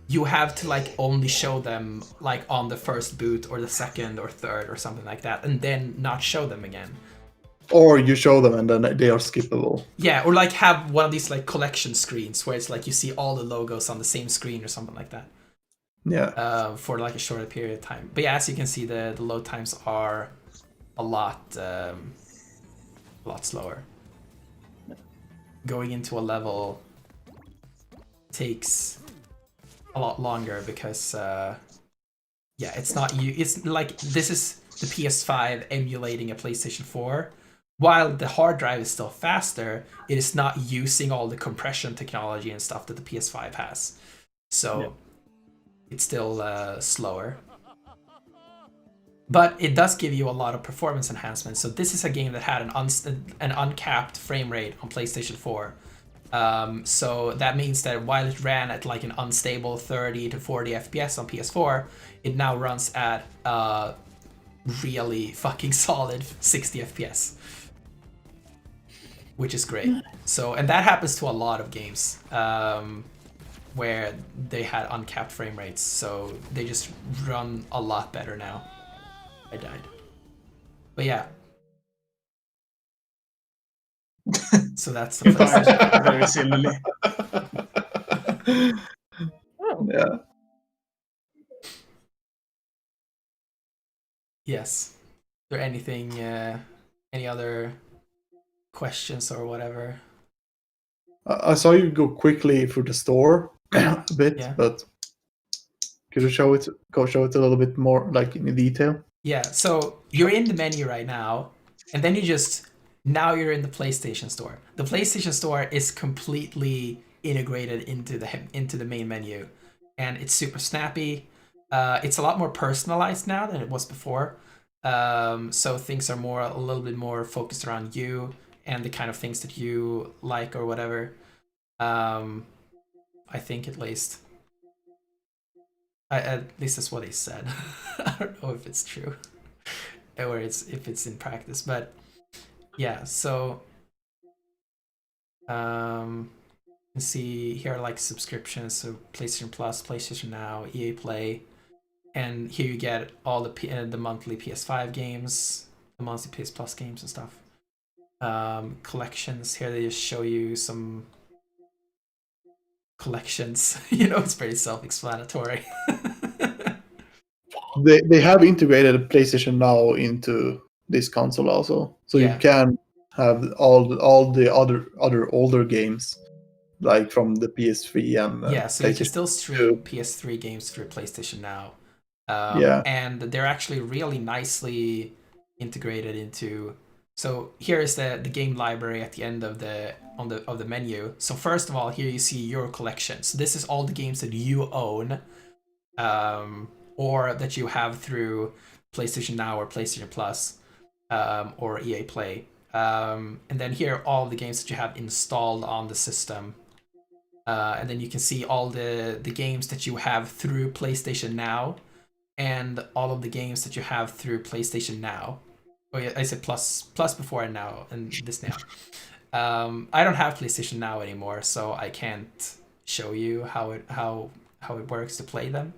you have to like only show them like on the first boot or the second or third or something like that, and then not show them again. Or you show them and then they are skippable. Yeah, or like have one of these like collection screens where it's like you see all the logos on the same screen or something like that. Yeah. For like a shorter period of time. But yeah, as you can see, the load times are a lot slower. Going into a level takes a lot longer because yeah, it's not you. It's like this is the PS5 emulating a PlayStation 4. While the hard drive is still faster, it is not using all the compression technology and stuff that the PS5 has. So it's still slower. But it does give you a lot of performance enhancements. So this is a game that had an uncapped frame rate on PlayStation 4. So that means that while it ran at like an unstable 30 to 40 FPS on PS4, it now runs at really fucking solid 60 FPS. Which is great. So, and that happens to a lot of games where they had uncapped frame rates. So they just run a lot better now. I died. But yeah. So that's the PlayStation. Very similarly. Yeah. Yes. Is there anything, any other questions or whatever? I saw you go quickly through the store a bit, Yeah. but could you show it a little bit more, like in detail? Yeah, so you're in the menu right now, and then now you're in the PlayStation Store. The PlayStation Store is completely integrated into the main menu, and it's super snappy. It's a lot more personalized now than it was before. So things are a little bit more focused around you and the kind of things that you like or whatever. I think at least. At least that's what he said. I don't know if it's true or if it's in practice, but yeah. So you can see here are like subscriptions, so PlayStation Plus, PlayStation Now, EA Play, and here you get all the monthly PS5 games, the monthly PS Plus games and stuff. Collections here, they just show you some collections. It's very self-explanatory. They have integrated PlayStation Now into this console also, so Yeah. you can have all the other older games, like from the PS3 and Yeah, so you can PlayStation still stream PS3 games through PlayStation Now. Yeah. And they're actually really nicely integrated into. So here is the game library at the end of the menu. So first of all, here you see your collection. So this is all the games that you own, or that you have through PlayStation Now or PlayStation Plus, or EA Play. And then here are all the games that you have installed on the system. and then you can see all the games that you have through PlayStation Now, and all of the games that you have through PlayStation Now. Oh yeah, I said plus before and now and this now. I don't have PlayStation Now anymore, so I can't show you how it works to play them.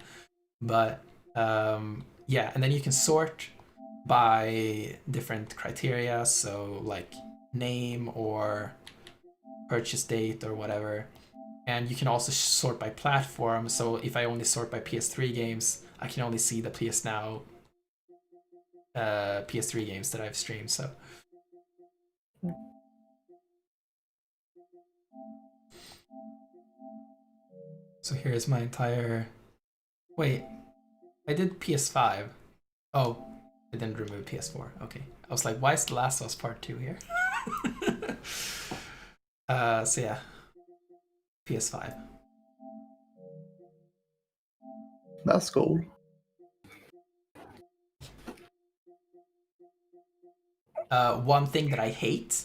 But yeah, and then you can sort by different criteria, so like name or purchase date or whatever. And you can also sort by platform. So if I only sort by PS3 games, I can only see the PS3 games that I've streamed. So here's my entire. Wait, I did PS5. Oh, I didn't remove PS4. Okay, I was like, why is The Last of Us Part 2 here? So yeah, PS5. That's cool. One thing that I hate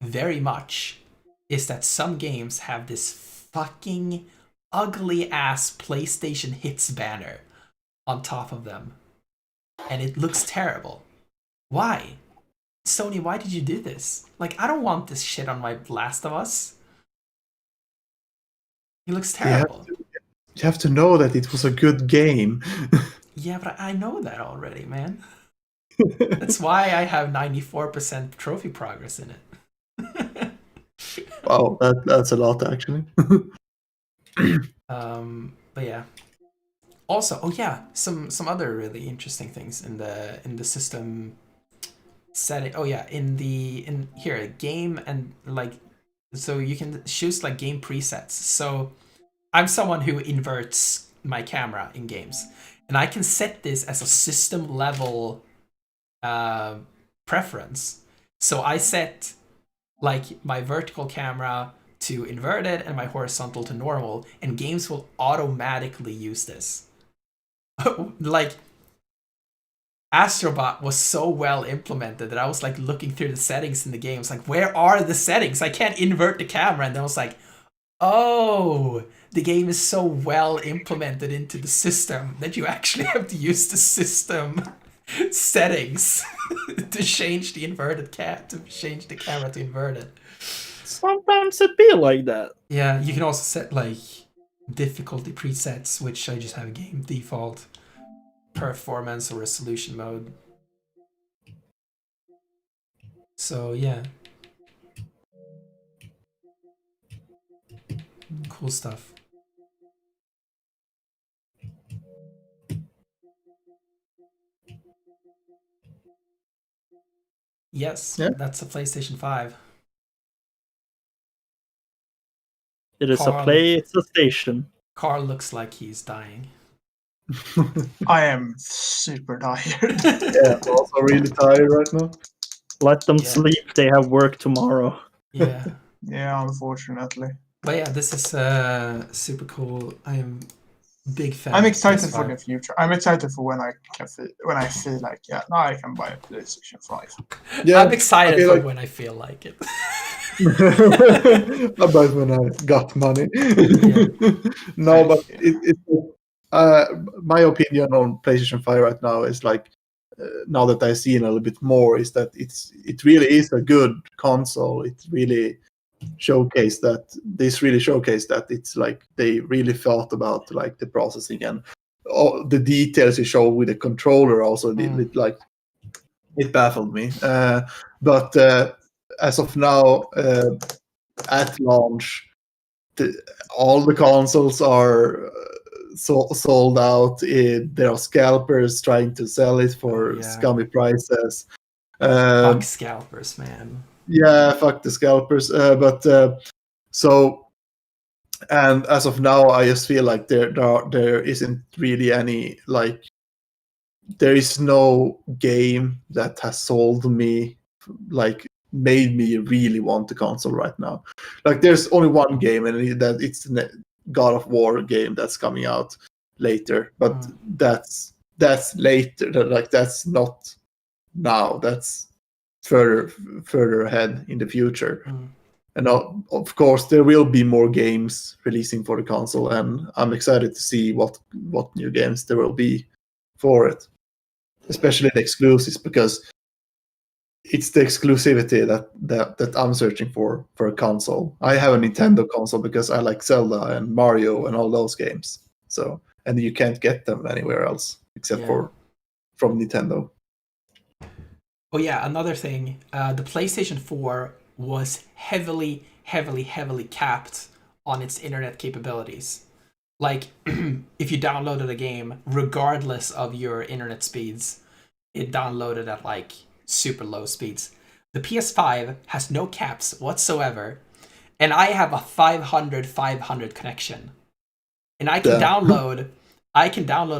very much is that some games have this fucking ugly ass PlayStation Hits banner on top of them. And it looks terrible. Why? Sony, why did you do this? Like, I don't want this shit on my Last of Us. It looks terrible. You have to know that it was a good game. Yeah, but I know that already, man. That's why I have 94% trophy progress in it. Wow, that's a lot actually. But yeah. Also, oh yeah, some other really interesting things in the system setting. Oh yeah, in here game and like, so you can choose like game presets. So I'm someone who inverts my camera in games, and I can set this as a system level preference. So I set like my vertical camera to inverted and my horizontal to normal, and games will automatically use this. Like Astrobot was so well implemented that I was like looking through the settings in the game. It's like, where are the settings? I can't invert the camera. And then I was like, oh, the game is so well implemented into the system that you actually have to use the system settings to change the inverted to change the camera to inverted. Sometimes it be like that. Yeah, you can also set like difficulty presets, which I just have game default, performance or resolution mode. So yeah, cool stuff. Yes, Yeah. That's a PlayStation 5. It is Carl. a play, it's a station. Carl looks like he's dying. I am super tired. Yeah, I'm also really tired right now. Let them Yeah. sleep, they have work tomorrow. Yeah. Yeah, unfortunately. But yeah, this is super cool. I am big fan. I'm of excited for PS5. the future. I'm excited for when I feel like, yeah, now I can buy a PlayStation 5. Yeah, I'm excited I feel for like- when I feel like it. about when I got money. Yeah. No, but my opinion on PlayStation 5 right now is like, now that I've seen a little bit more, is that it really is a good console. It really showcased that it's like they really thought about like the processing and all the details you show with the controller. Also, it baffled me. But as of now, at launch, all the consoles are sold out. There are scalpers trying to sell it for Yeah. scummy prices. Fuck scalpers, man. Yeah, fuck the scalpers. So, and as of now, I just feel like there isn't really any like. There is no game that has sold me, like made me really want the console right now. Like there's only one game, and it's the God of War game that's coming out later. But that's later. Like that's not now. That's further ahead in the future. And of course, there will be more games releasing for the console, and I'm excited to see what new games there will be for it, especially the exclusives, because it's the exclusivity that I'm searching for a console. I have a Nintendo console because I like Zelda and Mario and all those games. So, and you can't get them anywhere else except for from Nintendo. Oh yeah, another thing, the PlayStation 4 was heavily capped on its internet capabilities. Like, if you downloaded a game, regardless of your internet speeds, it downloaded at like super low speeds. The PS5 has no caps whatsoever, and I have a 500 connection, and I can download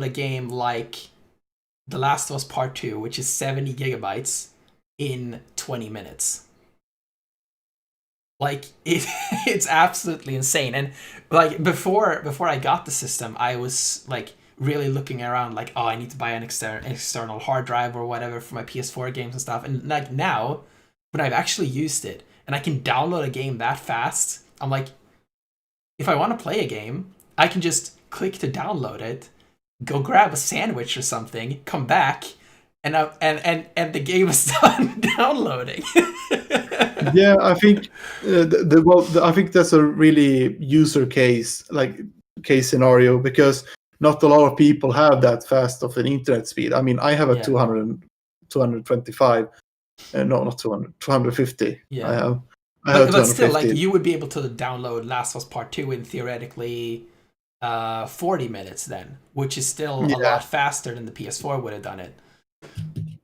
a game like The Last of Us Part 2, which is 70 gigabytes in 20 minutes. Like, it's absolutely insane. And like before I got the system, I was like really looking around like, oh, I need to buy an external hard drive or whatever for my PS4 games and stuff. And like now, when I've actually used it and I can download a game that fast, I'm like, if I want to play a game, I can just click to download it, go grab a sandwich or something, come back, and the game is done downloading. Yeah, I think I think that's a really user case scenario, because not a lot of people have that fast of an internet speed. I mean, I have a 225, no, not 200, 250. Yeah. I have but still, like, you would be able to download Last of Us Part 2 in theoretically 40 minutes then, which is still a lot faster than the PS4 would have done it.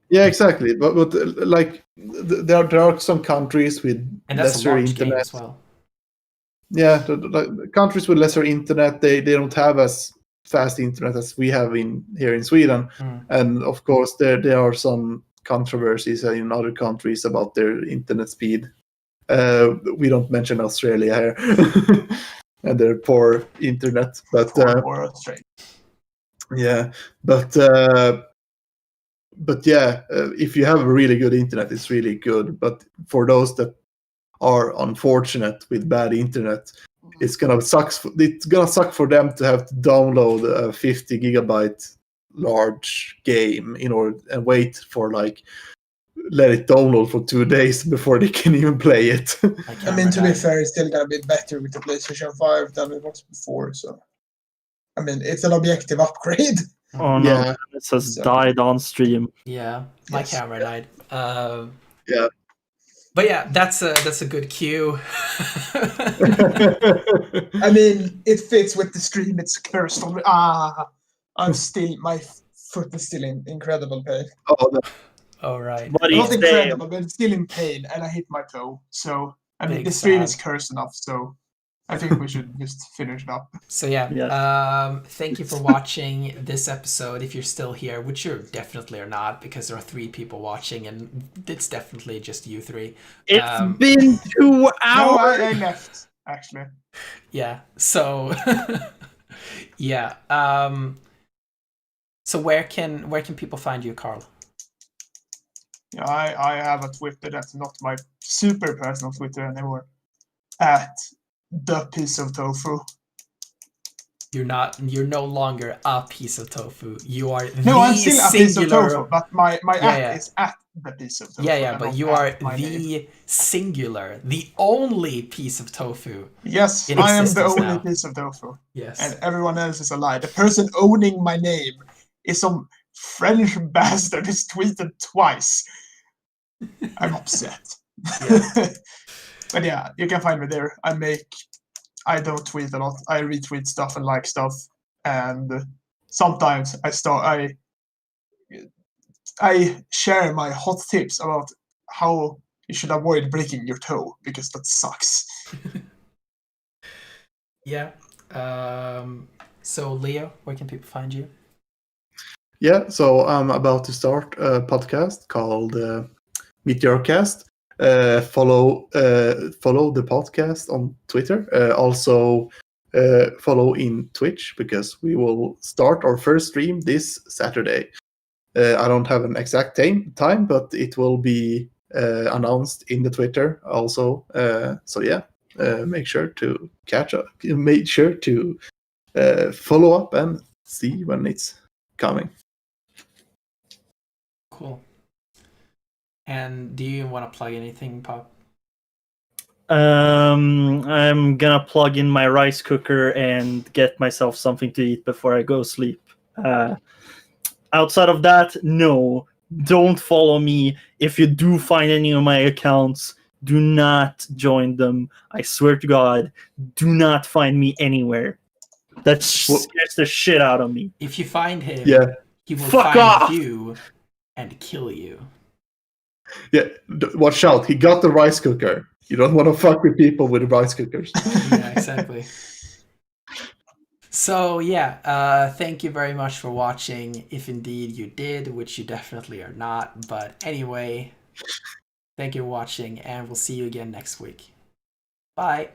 Yeah, exactly. But like there are some countries with lesser internet as well. Yeah, the countries with lesser internet, they don't have as fast internet as we have here in Sweden. And of course there are some controversies in other countries about their internet speed. We don't mention Australia here and their poor internet, but yeah, but yeah, if you have a really good internet, it's really good. But for those that are unfortunate with bad internet, it's gonna suck for them to have to download a 50 gigabyte large game in order and wait for let it download for 2 days before they can even play it. I mean, to be fair, it's still gonna be better with the PlayStation 5 than it was before. So, I mean, it's an objective upgrade. Oh no, yeah. It has died on stream. Yeah, my camera died. Yeah. But yeah, that's a good cue. I mean, it fits with the stream. It's cursed on. My foot is still in incredible pain. Oh, no. All right. Not incredible, but it's still in pain, and I hit my toe. So I mean, the stream is cursed enough. So I think we should just finish it up. So yeah, thank you for watching this episode. If you're still here, which you definitely are not, because there are 3 people watching, and it's definitely just you 3. It's been 2 hours. No, I left actually. Yeah. So yeah. So where can people find you, Carl? Yeah, I have a Twitter that's not my super personal Twitter anymore. At the piece of tofu. You're no longer a piece of tofu. You are I'm still a piece of tofu, but my at is at the piece of tofu. Yeah, but you are the singular, the only piece of tofu. Yes, I am the only piece of tofu. Yes. And everyone else is a lie. The person owning my name is some French bastard who's tweeted twice. I'm upset. Yeah. But yeah, you can find me there. I don't tweet a lot. I retweet stuff and like stuff, and sometimes I share my hot tips about how you should avoid breaking your toe, because that sucks. Yeah. So Leo, where can people find you? Yeah, so I'm about to start a podcast called Meteorcast. Follow the podcast on Twitter. Also follow in Twitch, because we will start our first stream this Saturday. I don't have an exact time, but it will be announced in the Twitter also. So yeah, make sure to catch up. Make sure to follow up and see when it's coming. Cool. And do you want to plug anything, Pop? I'm gonna plug in my rice cooker and get myself something to eat before I go sleep. Outside of that, no. Don't follow me. If you do find any of my accounts, do not join them. I swear to God, do not find me anywhere. That scares the shit out of me. If you find him, Yeah. he will Fuck find off! you and kill you. Yeah, watch out. He got the rice cooker. You don't want to fuck with people with rice cookers. Yeah, exactly. So yeah, thank you very much for watching, if indeed you did, which you definitely are not. But anyway, thank you for watching, and we'll see you again next week. Bye.